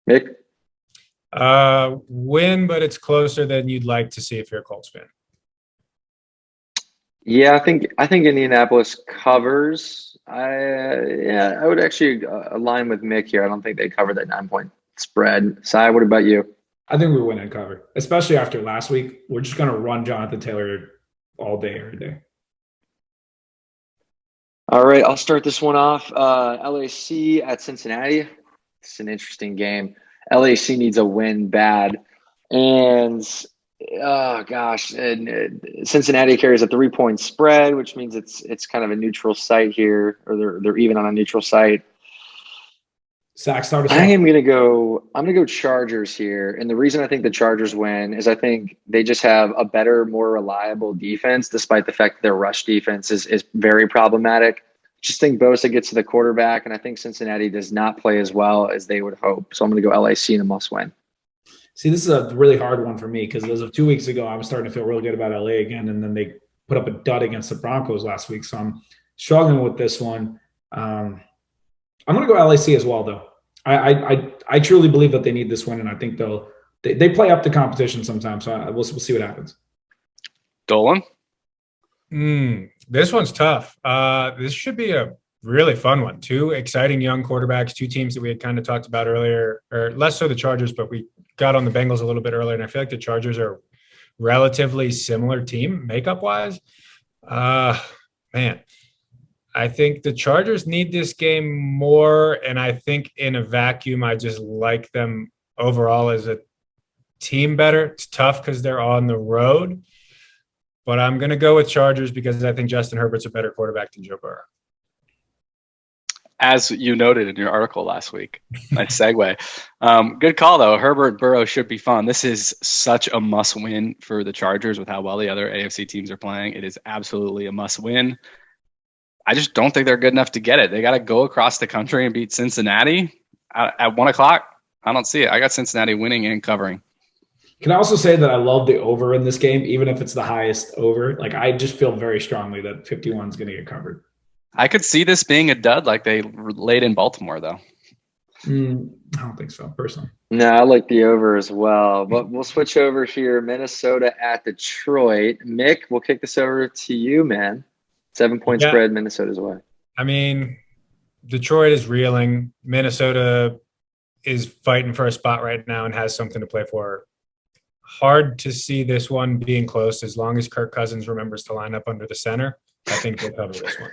Mick? Win, but it's closer than you'd like to see if you're a Colts fan. Yeah, I think Indianapolis covers. I would actually align with Mick here. I don't think they cover that 9-point spread. Cy, what about you? I think we win and cover, especially after last week. We're just going to run Jonathan Taylor all day, every day. All right, I'll start this one off. LAC at Cincinnati. It's an interesting game. LAC needs a win bad. And Cincinnati carries a 3-point spread, which means it's kind of a neutral site here, or they're even on a neutral site. I'm gonna go Chargers here, and the reason I think the Chargers win is I think they just have a better, more reliable defense, despite the fact that their rush defense is very problematic. Just think Bosa gets to the quarterback, and I think Cincinnati does not play as well as they would hope. So I'm going to go LAC in a must-win. See, this is a really hard one for me because as of 2 weeks ago, I was starting to feel really good about LA again, and then they put up a dud against the Broncos last week. So I'm struggling with this one. I'm going to go LAC as well, though. I truly believe that they need this win, and I think they'll they play up the competition sometimes. So we'll see what happens. Dolan? This one's tough. This should be a really fun one. Two exciting young quarterbacks, two teams that we had kind of talked about earlier, or less so the Chargers, but we got on the Bengals a little bit earlier, and I feel like the Chargers are relatively similar team makeup-wise. Man, I think the Chargers need this game more, and I think in a vacuum, I just like them overall as a team better. It's tough because they're on the road, but I'm going to go with Chargers because I think Justin Herbert's a better quarterback than Joe Burrow. As you noted in your article last week. Nice segue. Good call, though. Herbert Burrow should be fun. This is such a must-win for the Chargers with how well the other AFC teams are playing. It is absolutely a must-win. I just don't think they're good enough to get it. They got to go across the country and beat Cincinnati at 1 o'clock. I don't see it. I got Cincinnati winning and covering. Can I also say that I love the over in this game, even if it's the highest over? Like, I just feel very strongly that 51 is going to get covered. I could see this being a dud like they laid in Baltimore, though. I don't think so, personally. No, I like the over as well. But we'll switch over here. Minnesota at Detroit. Mick, we'll kick this over to you, man. 7-point spread, Minnesota's away. I mean, Detroit is reeling. Minnesota is fighting for a spot right now and has something to play for. Hard to see this one being close as long as Kirk Cousins remembers to line up under the center. I think they'll cover this one.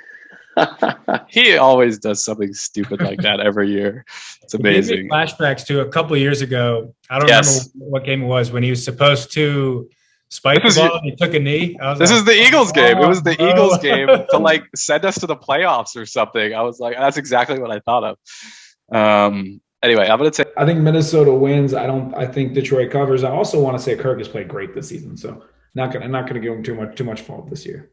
He always does something stupid like that every year. It's amazing. Flashbacks to a couple of years ago. I don't remember what game it was when he was supposed to spike the ball and he took a knee. This is the Eagles game. It was the Eagles game to like send us to the playoffs or something. I was like, that's exactly what I thought of. Anyway, I'm going to say I think Minnesota wins. I think Detroit covers. I also want to say Kirk has played great this season, so I'm not going to give him too much fault this year.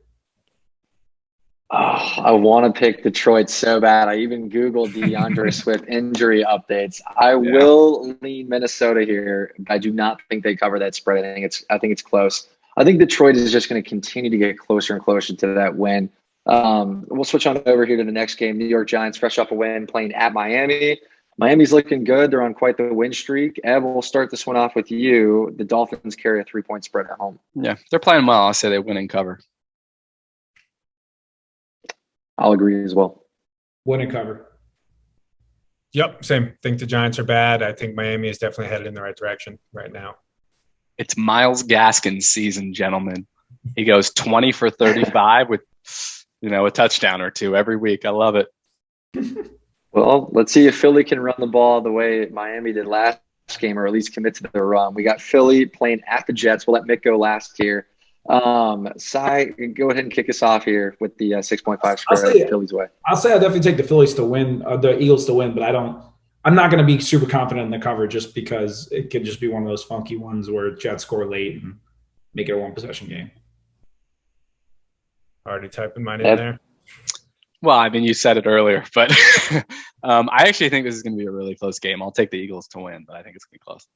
Oh, I want to pick Detroit so bad. I even Googled DeAndre Swift injury updates. I will lean Minnesota here. I do not think they cover that spread. I think it's close. I think Detroit is just going to continue to get closer and closer to that win. We'll switch on over here to the next game. New York Giants, fresh off a win, playing at Miami. Miami's looking good. They're on quite the win streak. Ev, we'll start this one off with you. The Dolphins carry a 3-point spread at home. Yeah, they're playing well. I'll say they win and cover. I'll agree as well. Win and cover. Yep, same. Think the Giants are bad. I think Miami is definitely headed in the right direction right now. It's Myles Gaskin's season, gentlemen. He goes 20 for 35 with, a touchdown or two every week. I love it. Well, let's see if Philly can run the ball the way Miami did last game, or at least commit to the run. We got Philly playing at the Jets. We'll let Mick go last here. Cy, go ahead and kick us off here with the 6.5 spread. Philly's way. I'll say I definitely take the Phillies to win, the Eagles to win, but I'm not going to be super confident in the cover just because it could just be one of those funky ones where Jets score late and make it a one possession game. Already typing mine in there. Well, I mean, you said it earlier, but I actually think this is going to be a really close game. I'll take the Eagles to win, but I think it's going to be close.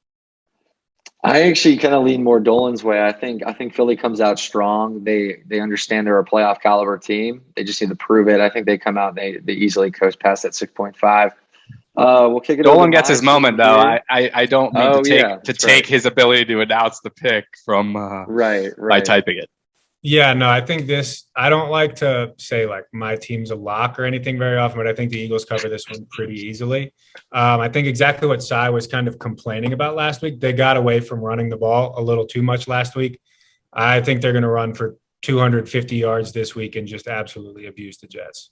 I actually kind of lean more Dolan's way. I think Philly comes out strong. They understand they're a playoff caliber team. They just need to prove it. I think they come out and they easily coast past that 6.5. We'll kick it. Dolan gets his moment though. I don't mean to take his ability to announce the pick from by typing it. Yeah, no, I think I don't like to say like my team's a lock or anything very often, but I think the Eagles cover this one pretty easily. I think exactly what Cy was kind of complaining about last week. They got away from running the ball a little too much last week. I think they're going to run for 250 yards this week and just absolutely abuse the Jets.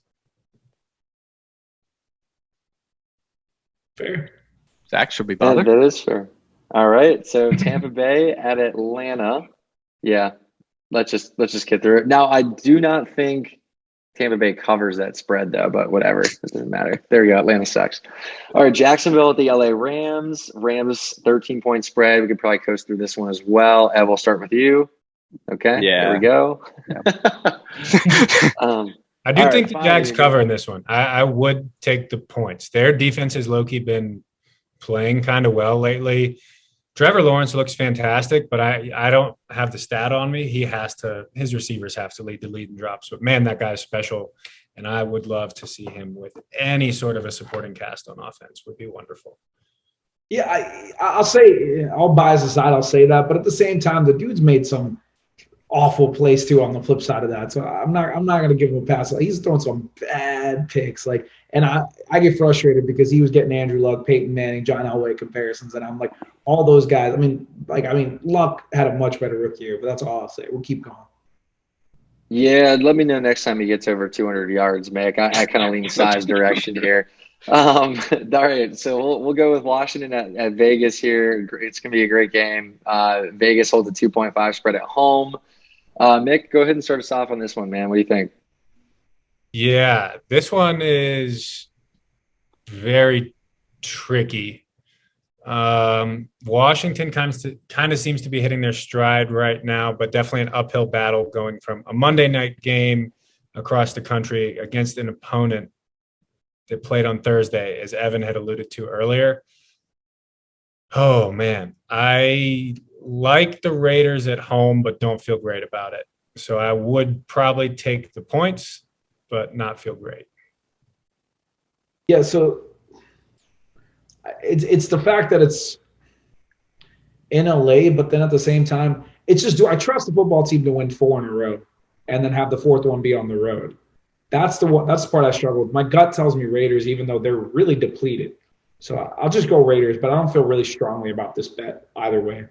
Fair. Zach should be bothered. That is fair. All right, so Tampa Bay at Atlanta. Yeah. Let's just get through it. Now, I do not think Tampa Bay covers that spread, though, but whatever. It doesn't matter. There you go. Atlanta sucks. All right, Jacksonville at the LA Rams. Rams, 13-point spread. We could probably coast through this one as well. Ev, we'll start with you. Okay. Yeah. There we go. I do think the Jags cover in this one. I would take the points. Their defense has low-key been playing kind of well lately. Trevor Lawrence looks fantastic, but I don't have the stat on me. His receivers have to lead the lead in drops. But, man, that guy's special, and I would love to see him with any sort of a supporting cast on offense. Would be wonderful. Yeah, I'll say, all bias aside, I'll say that. But at the same time, the dude's made some awful plays too on the flip side of that. So I'm not gonna give him a pass. He's throwing some bad picks. And I get frustrated because he was getting Andrew Luck, Peyton Manning, John Elway comparisons, and I'm like, all those guys. Luck had a much better rookie year, but that's all I'll say. We'll keep going. Yeah, let me know next time he gets over 200 yards, Mick. I kind of lean size direction here. All right, so we'll go with Washington at Vegas here. It's going to be a great game. Vegas holds a 2.5 spread at home. Mick, go ahead and start us off on this one, man. What do you think? Yeah, this one is very tricky. Washington kind of seems to be hitting their stride right now, but definitely an uphill battle going from a Monday night game across the country against an opponent that played on Thursday, as Evan had alluded to earlier. Oh, man. I like the Raiders at home, but don't feel great about it. So I would probably take the points, but not feel great. Yeah, so it's the fact that it's in LA, but then at the same time, it's just, do I trust the football team to win 4 in a row and then have the 4th one be on the road? That's the part I struggle with. My gut tells me Raiders, even though they're really depleted. So I'll just go Raiders, but I don't feel really strongly about this bet either way.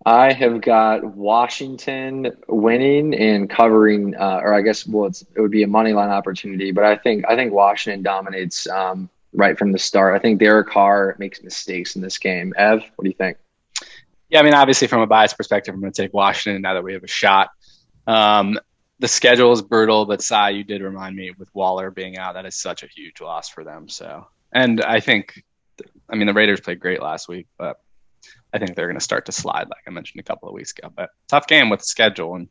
I have got Washington winning and covering, or I guess it would be a money line opportunity, but I think Washington dominates right from the start. I think Derek Carr makes mistakes in this game. Ev, what do you think? Yeah, I mean, obviously from a bias perspective, I'm going to take Washington now that we have a shot. The schedule is brutal, but Sai, you did remind me with Waller being out, that is such a huge loss for them. So, and I think, the Raiders played great last week, but I think they're going to start to slide, like I mentioned a couple of weeks ago. But tough game with the schedule. And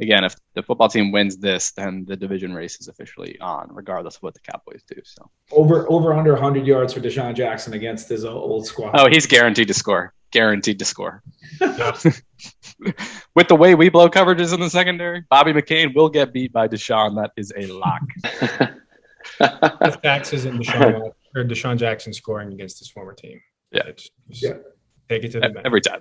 again, if the football team wins this, then the division race is officially on, regardless of what the Cowboys do. So over under 100 yards for Deshaun Jackson against his old squad. Oh, he's guaranteed to score. Guaranteed to score. With the way we blow coverages in the secondary, Bobby McCain will get beat by Deshaun. That is a lock. Taxes and Deshaun Jackson scoring against his former team. Yeah. Take it to the bench. Every time.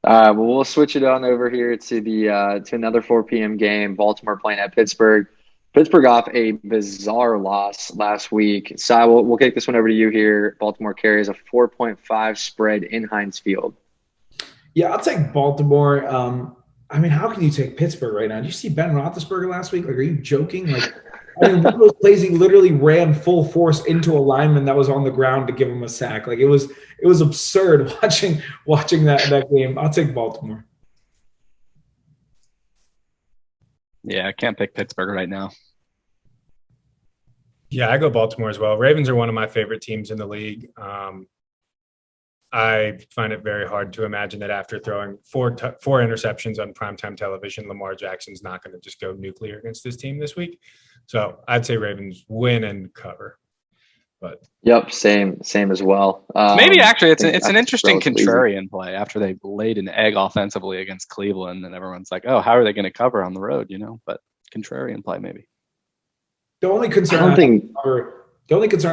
Well, we'll switch it on over here to to another 4 p.m. game. Baltimore playing at Pittsburgh. Pittsburgh off a bizarre loss last week. Sai, we'll kick this one over to you here. Baltimore carries a 4.5 spread in Heinz Field. Yeah, I'll take Baltimore. How can you take Pittsburgh right now? Did you see Ben Roethlisberger last week? Are you joking? One of those plays, he literally ran full force into a lineman that was on the ground to give him a sack. It was absurd watching that game. I'll take Baltimore. Yeah, I can't pick Pittsburgh right now. Yeah, I go Baltimore as well. Ravens are one of my favorite teams in the league. I find it very hard to imagine that after throwing four interceptions on primetime television, Lamar Jackson's not going to just go nuclear against this team this week. So I'd say Ravens win and cover. But yep, same as well. Maybe actually it's an interesting contrarian play after they laid an egg offensively against Cleveland, and everyone's like, oh, how are they going to cover on the road? But contrarian play maybe. The only concern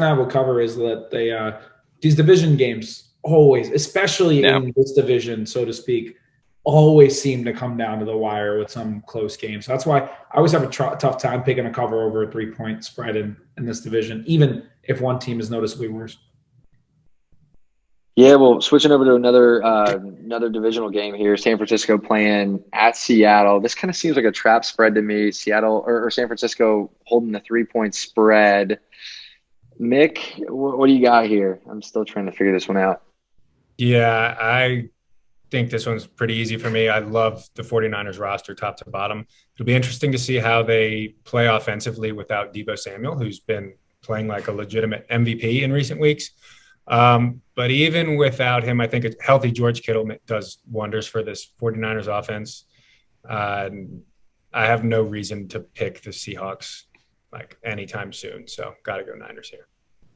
I have with cover is that these division games always, especially in this division, so to speak, always seem to come down to the wire with some close games. So that's why I always have a tough time picking a cover over a 3-point spread in this division, even if one team is noticeably worse. Yeah, well, switching over to another divisional game here. San Francisco playing at Seattle. This kind of seems like a trap spread to me. Seattle or San Francisco holding the 3-point spread. Mick, what do you got here? I'm still trying to figure this one out. Yeah, I think this one's pretty easy for me. I love the 49ers roster top to bottom. It'll be interesting to see how they play offensively without Deebo Samuel, who's been playing like a legitimate MVP in recent weeks. But even without him, I think a healthy George Kittle does wonders for this 49ers offense. I have no reason to pick the Seahawks anytime soon. So got to go Niners here.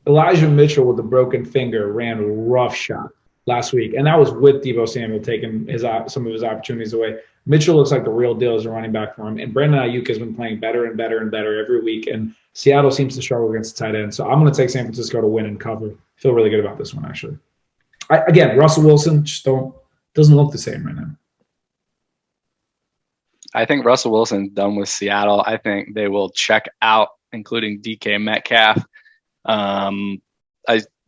Elijah Mitchell with a broken finger ran a rough shot last week, and that was with Deebo Samuel taking some of his opportunities away. Mitchell looks like the real deal as a running back for him. And Brandon Ayuk has been playing better and better and better every week. And Seattle seems to struggle against the tight end. So I'm going to take San Francisco to win and cover. Feel really good about this one, actually. Again, Russell Wilson just doesn't look the same right now. I think Russell Wilson's done with Seattle. I think they will check out, including DK Metcalf.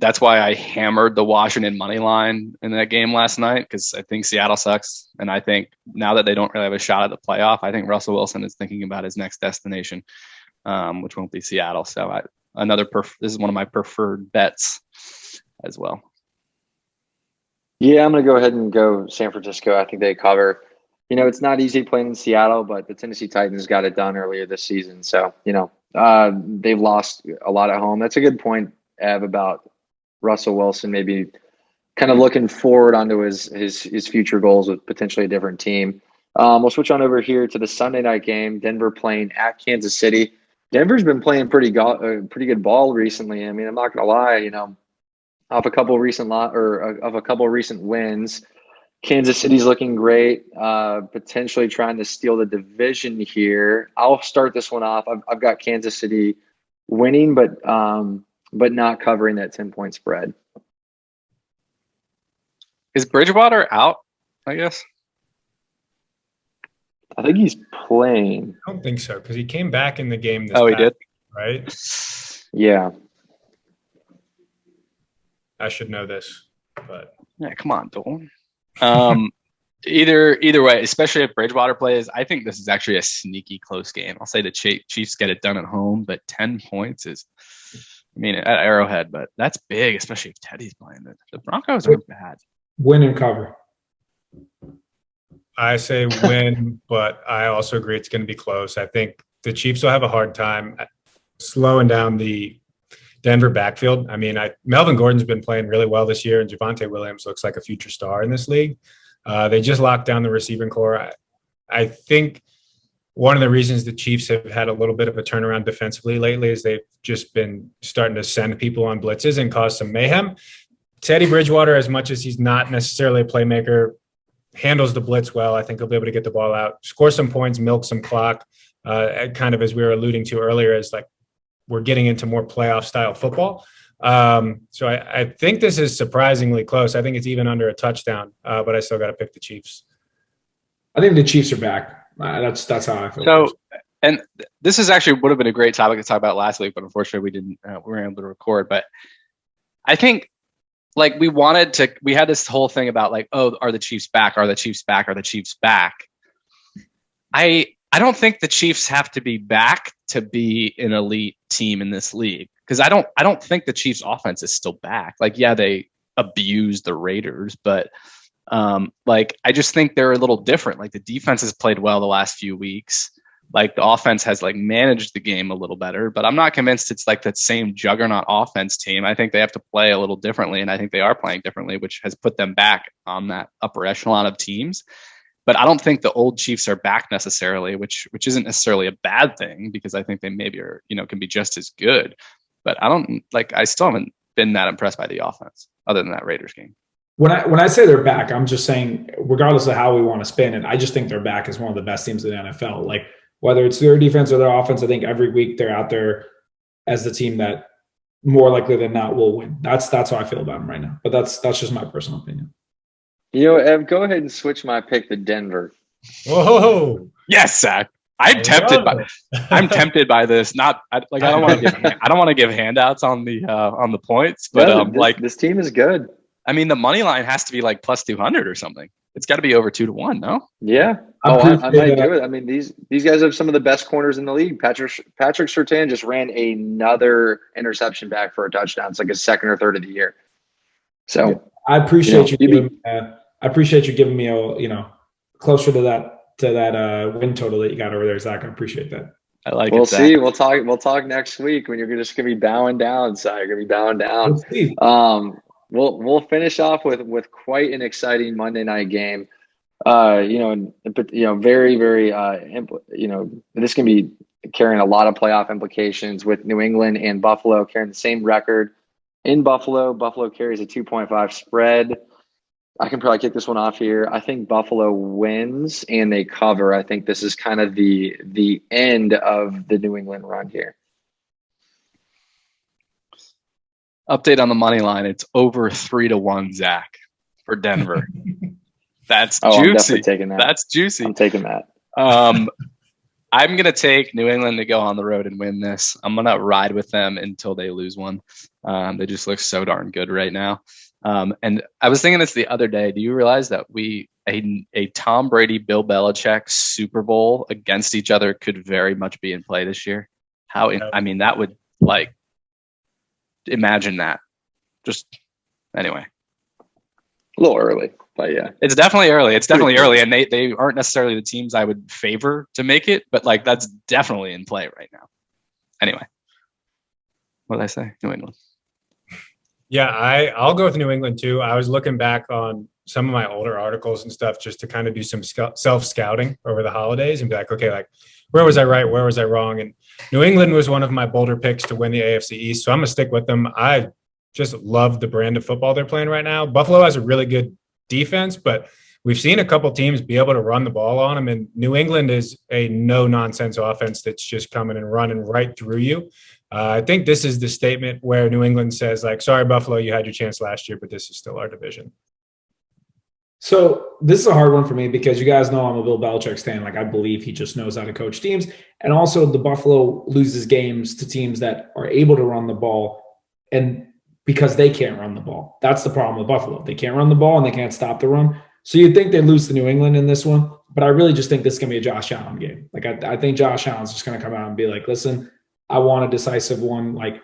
That's why I hammered the Washington money line in that game last night, because I think Seattle sucks. And I think now that they don't really have a shot at the playoff, I think Russell Wilson is thinking about his next destination, which won't be Seattle. So this is one of my preferred bets as well. Yeah, I'm going to go ahead and go San Francisco. I think they cover. It's not easy playing in Seattle, but the Tennessee Titans got it done earlier this season. So, they've lost a lot at home. That's a good point, Ev, about Russell Wilson maybe kind of looking forward onto his future goals with potentially a different team. We'll switch on over here to the Sunday night game. Denver playing at Kansas City. Denver's been playing pretty good ball recently. I mean, I'm not going to lie, of a couple of recent wins. Kansas City's looking great, potentially trying to steal the division here. I'll start this one off. I've got Kansas City winning, but not covering that 10-point spread. Is Bridgewater out, I guess? I think he's playing. I don't think so, because he came back in the game this he did? Right? Yeah. I should know this, but yeah, come on, Dolan. Either way, especially if Bridgewater plays, I think this is actually a sneaky close game. I'll say the Chiefs get it done at home, but 10 points is, at Arrowhead, but that's big, especially if Teddy's playing it. The Broncos aren't bad. Win and cover. I say win, but I also agree it's going to be close. I think the Chiefs will have a hard time slowing down the Denver backfield. Melvin Gordon's been playing really well this year, and Javonte Williams looks like a future star in this league. They just locked down the receiving core. I think one of the reasons the Chiefs have had a little bit of a turnaround defensively lately is they've just been starting to send people on blitzes and cause some mayhem. Teddy Bridgewater, as much as he's not necessarily a playmaker, handles the blitz well. I think he'll be able to get the ball out, score some points, milk some clock, kind of as we were alluding to earlier, as like we're getting into more playoff style football. So I think this is surprisingly close. I think it's even under a touchdown, but I still got to pick the Chiefs. I think the Chiefs are back. That's how I feel. So, and this is actually would have been a great topic to talk about last week, but unfortunately we weren't able to record. But I think we had this whole thing about are the Chiefs back? Are the Chiefs back? Are the Chiefs back? I don't think the Chiefs have to be back to be an elite team in this league, because I don't think the Chiefs offense is still back. They abused the Raiders, but I just think they're a little different. The defense has played well the last few weeks. The offense has managed the game a little better, but I'm not convinced it's that same juggernaut offense team. I think they have to play a little differently, and I think they are playing differently, which has put them back on that upper echelon of teams. But I don't think the old Chiefs are back necessarily, which isn't necessarily a bad thing, because I think they maybe are, can be just as good. But I still haven't been that impressed by the offense other than that Raiders game. When I say they're back, I'm just saying, regardless of how we want to spin it, I just think they're back as one of the best teams in the NFL. Whether it's their defense or their offense, I think every week they're out there as the team that more likely than not will win. That's how I feel about them right now. But that's just my personal opinion. Ev, go ahead and switch my pick to Denver. Whoa! Yes, Zach. I'm tempted by this. I don't want to give handouts on the points, but this team is good. The money line has to be plus 200 or something. It's got to be over 2-1, no? Yeah. I might do it. These guys have some of the best corners in the league. Patrick Surtain just ran another interception back for a touchdown. It's his second or third of the year. So I appreciate you giving me a closer to that win total that you got over there, Zach. I appreciate that. I like it. We'll Zach. see. We'll talk next week when you're just gonna be bowing down. So you're gonna be bowing down. Let's see. We'll finish off with quite an exciting Monday night game. Very, very, this can be carrying a lot of playoff implications with New England and Buffalo carrying the same record. In Buffalo carries a 2.5 spread. I can probably kick this one off here. I think Buffalo wins and they cover. I think this is kind of the end of the New England run here. Update on the money line. It's over 3-1, Zach, for Denver. That's juicy. I'm definitely taking that. That's juicy. I'm taking that. I'm going to take New England to go on the road and win this. I'm going to ride with them until they lose one. They just look so darn good right now. And I was thinking this the other day. Do you realize that a Tom Brady, Bill Belichick Super Bowl against each other could very much be in play this year? That would, like, imagine that. Just anyway. A little early, but yeah. It's definitely early. And they aren't necessarily the teams I would favor to make it, but like that's definitely in play right now. Anyway. What did I say? New England. Yeah, I'll go with New England too. I was looking back on some of my older articles and stuff just to kind of do some self-scouting over the holidays and be like, okay, like where was I right? Where was I wrong? And New England was one of my bolder picks to win the AFC East. So I'm going to stick with them. I just love the brand of football they're playing right now. Buffalo has a really good defense, but we've seen a couple teams be able to run the ball on them. And New England is a no-nonsense offense that's just coming and running right through you. I think this is the statement where New England says, like, sorry, Buffalo, you had your chance last year, but this is still our division. So this is a hard one for me because you guys know I'm a Bill Belichick stan. Like, I believe he just knows how to coach teams. And also the Buffalo loses games to teams that are able to run the ball and because they can't run the ball. That's the problem with Buffalo. They can't run the ball and they can't stop the run. So you'd think they lose to New England in this one, but I really just think this is going to be a Josh Allen game. Like, I think Josh Allen's just going to come out and be like, listen, I want a decisive one. Like,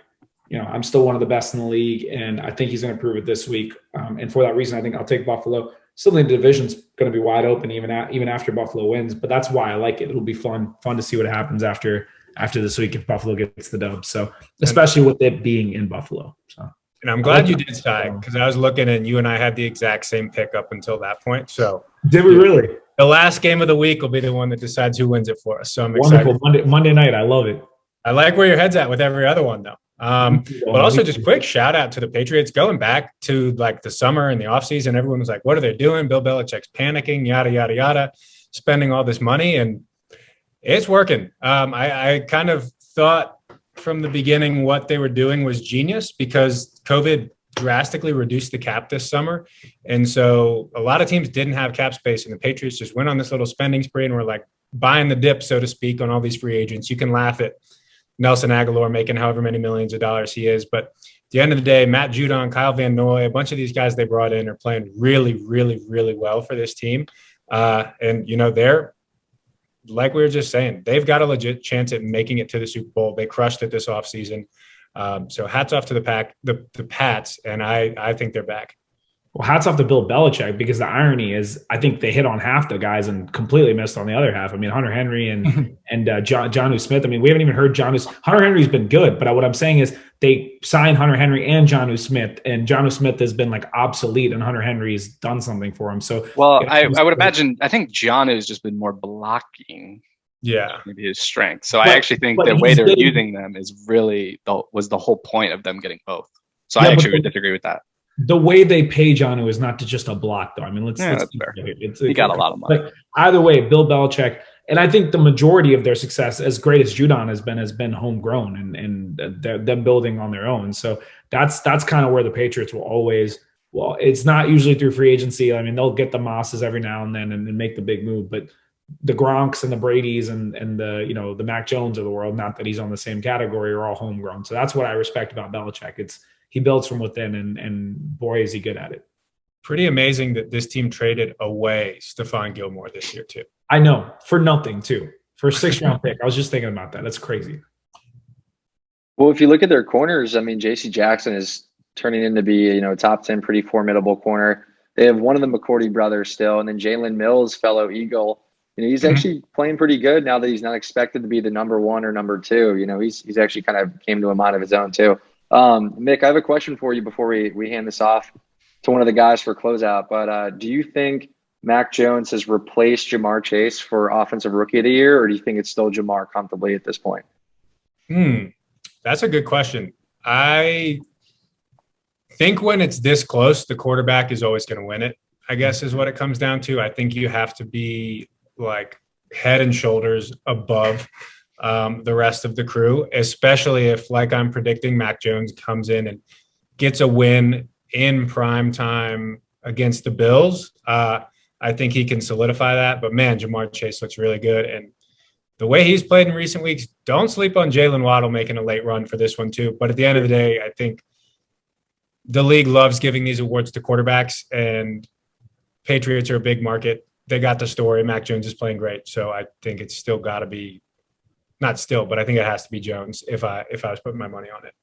I'm still one of the best in the league, and I think he's going to prove it this week. And for that reason, I think I'll take Buffalo. Still think the division's going to be wide open even after Buffalo wins, but that's why I like it. It'll be fun to see what happens after this week if Buffalo gets the dub. So especially with it being in Buffalo. So. And I'm glad you did, Ty, because I was looking and you and I had the exact same pick up until that point. So did we really? The last game of the week will be the one that decides who wins it for us. So I'm excited. Wonderful. Monday night. I love it. I like where your head's at with every other one, though. But also just quick shout out to the Patriots going back to like the summer and the offseason. Everyone was like, what are they doing? Bill Belichick's panicking, yada, yada, yada, spending all this money. And it's working. I kind of thought from the beginning what they were doing was genius because COVID drastically reduced the cap this summer. And so a lot of teams didn't have cap space and the Patriots just went on this little spending spree and were like buying the dip, so to speak, on all these free agents. You can laugh at Nelson Aguilar making however many millions of dollars he is. But at the end of the day, Matt Judon, Kyle Van Noy, a bunch of these guys they brought in are playing really, really, really well for this team. And, they're, like we were just saying, they've got a legit chance at making it to the Super Bowl. They crushed it this offseason. So hats off to the Pats, and I think they're back. Well, hats off to Bill Belichick because the irony is I think they hit on half the guys and completely missed on the other half. I mean, Hunter Henry and Jonnu Smith. I mean, we haven't even heard Hunter Henry's been good, but what I'm saying is they signed Hunter Henry and Jonnu Smith, and Jonnu Smith has been like obsolete, and Hunter Henry's done something for him. So, well, I would imagine. I think Jonnu's just been more blocking. Yeah, maybe his strength. So I actually think the way they're using them is really was the whole point of them getting both. So I actually would disagree with that. The way they pay Jonnu is not to just a block, though. I mean, let's that's fair. He got a lot of money. But either way, Bill Belichick, and I think the majority of their success, as great as Judon has been homegrown and them building on their own. So that's kind of where the Patriots will always. Well, it's not usually through free agency. I mean, they'll get the Mosses every now and then and make the big move, but the Gronks and the Bradys and the the Mac Jones of the world, not that he's on the same category, are all homegrown. So that's what I respect about Belichick. He builds from within, and boy, is he good at it. Pretty amazing that this team traded away Stephon Gilmore this year, too. I know, for nothing, too. For a 6th-round pick. I was just thinking about that. That's crazy. Well, if you look at their corners, I mean, J.C. Jackson is turning into be a top 10 pretty formidable corner. They have one of the McCourty brothers still, and then Jalen Mills, fellow Eagle. He's actually playing pretty good now that he's not expected to be the number 1 or number 2. He's actually kind of came to a mind of his own, too. Mick, I have a question for you before we hand this off to one of the guys for closeout. But do you think Mac Jones has replaced Jamar Chase for Offensive Rookie of the Year, or do you think it's still Jamar comfortably at this point? That's a good question. I think when it's this close, the quarterback is always going to win it. I guess is what it comes down to. I think you have to be like head and shoulders above the rest of the crew, especially if, like I'm predicting, Mac Jones comes in and gets a win in prime time against the Bills. I think he can solidify that. But man, Jamar Chase looks really good. And the way he's played in recent weeks, don't sleep on Jalen Waddle making a late run for this one too. But at the end of the day, I think the league loves giving these awards to quarterbacks, and Patriots are a big market. They got the story. Mac Jones is playing great. So I think it's still got to be, not still, but I think it has to be Jones if I was putting my money on it.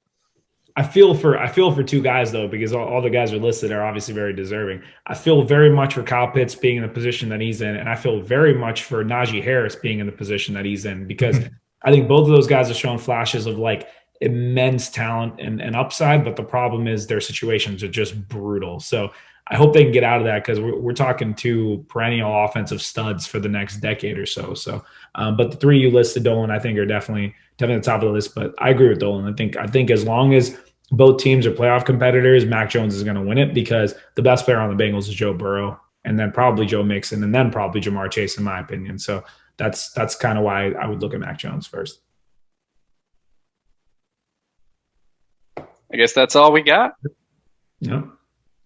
I feel for two guys though, because all the guys are listed are obviously very deserving. I feel very much for Kyle Pitts being in the position that he's in, and I feel very much for Najee Harris being in the position that he's in, because I think both of those guys have shown flashes of like immense talent and upside, but the problem is their situations are just brutal. So I hope they can get out of that, because we're talking two perennial offensive studs for the next decade or so. So, but the three you listed, Dolan, I think are definitely at the top of the list. But I agree with Dolan. I think as long as both teams are playoff competitors, Mac Jones is going to win it, because the best player on the Bengals is Joe Burrow, and then probably Joe Mixon, and then probably Jamar Chase, in my opinion. So that's kind of why I would look at Mac Jones first. I guess that's all we got. Yeah.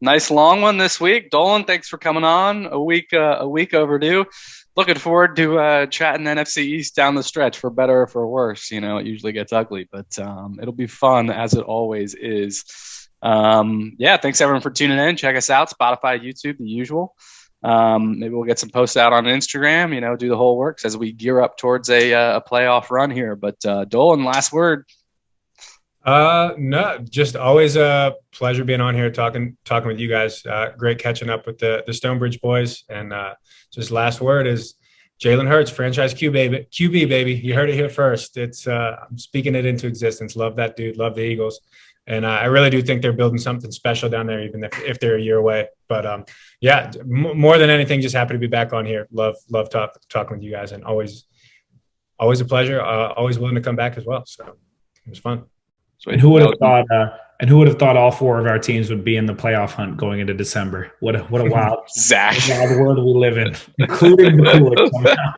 Nice long one this week. Dolan, thanks for coming on. A week overdue. Looking forward to chatting NFC East down the stretch, for better or for worse. It usually gets ugly, but it'll be fun, as it always is. Thanks everyone for tuning in. Check us out, Spotify, YouTube, the usual. Maybe we'll get some posts out on Instagram, do the whole works as we gear up towards a playoff run here. But Dolan, last word. No, just always a pleasure being on here talking with you guys. Great catching up with the Stonebridge boys. And just last word is Jalen Hurts, franchise QB baby. You heard it here first. It's I'm speaking it into existence. Love that dude. Love the Eagles. And I really do think they're building something special down there, even if they're a year away. But more than anything, just happy to be back on here. Love talking with you guys, and always a pleasure. Always willing to come back as well. So it was fun. And who would have thought? And who would have thought all four of our teams would be in the playoff hunt going into December? What a wild, Zach. Wild world we live in, including the Coolers somehow.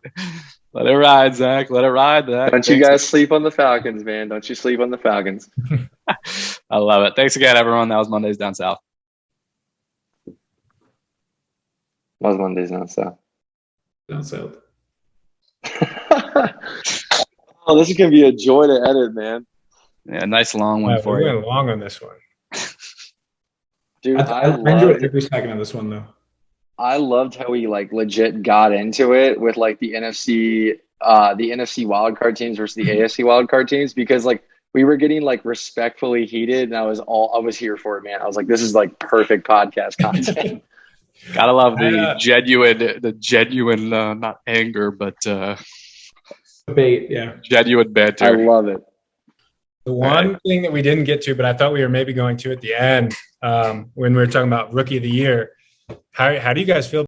Let it ride, Zach. Let it ride. Zach. Don't you guys sleep on the Falcons, man. Don't you sleep on the Falcons. I love it. Thanks again, everyone. That was Mondays Down South. That was Mondays Down South. Down south. Oh, this is going to be a joy to edit, man. Yeah, nice long one for you. We went long on this one. Dude, I enjoyed every second of this one, though. I loved how we legit got into it with the NFC wildcard teams versus the AFC wildcard teams, because we were getting respectfully heated, and I was here for it, man. I was like, this is perfect podcast content. Gotta love the genuine, not anger, but debate, yeah, genuine banter. I love it. The one thing that we didn't get to, but I thought we were maybe going to at the end, when we were talking about Rookie of the Year, how do you guys feel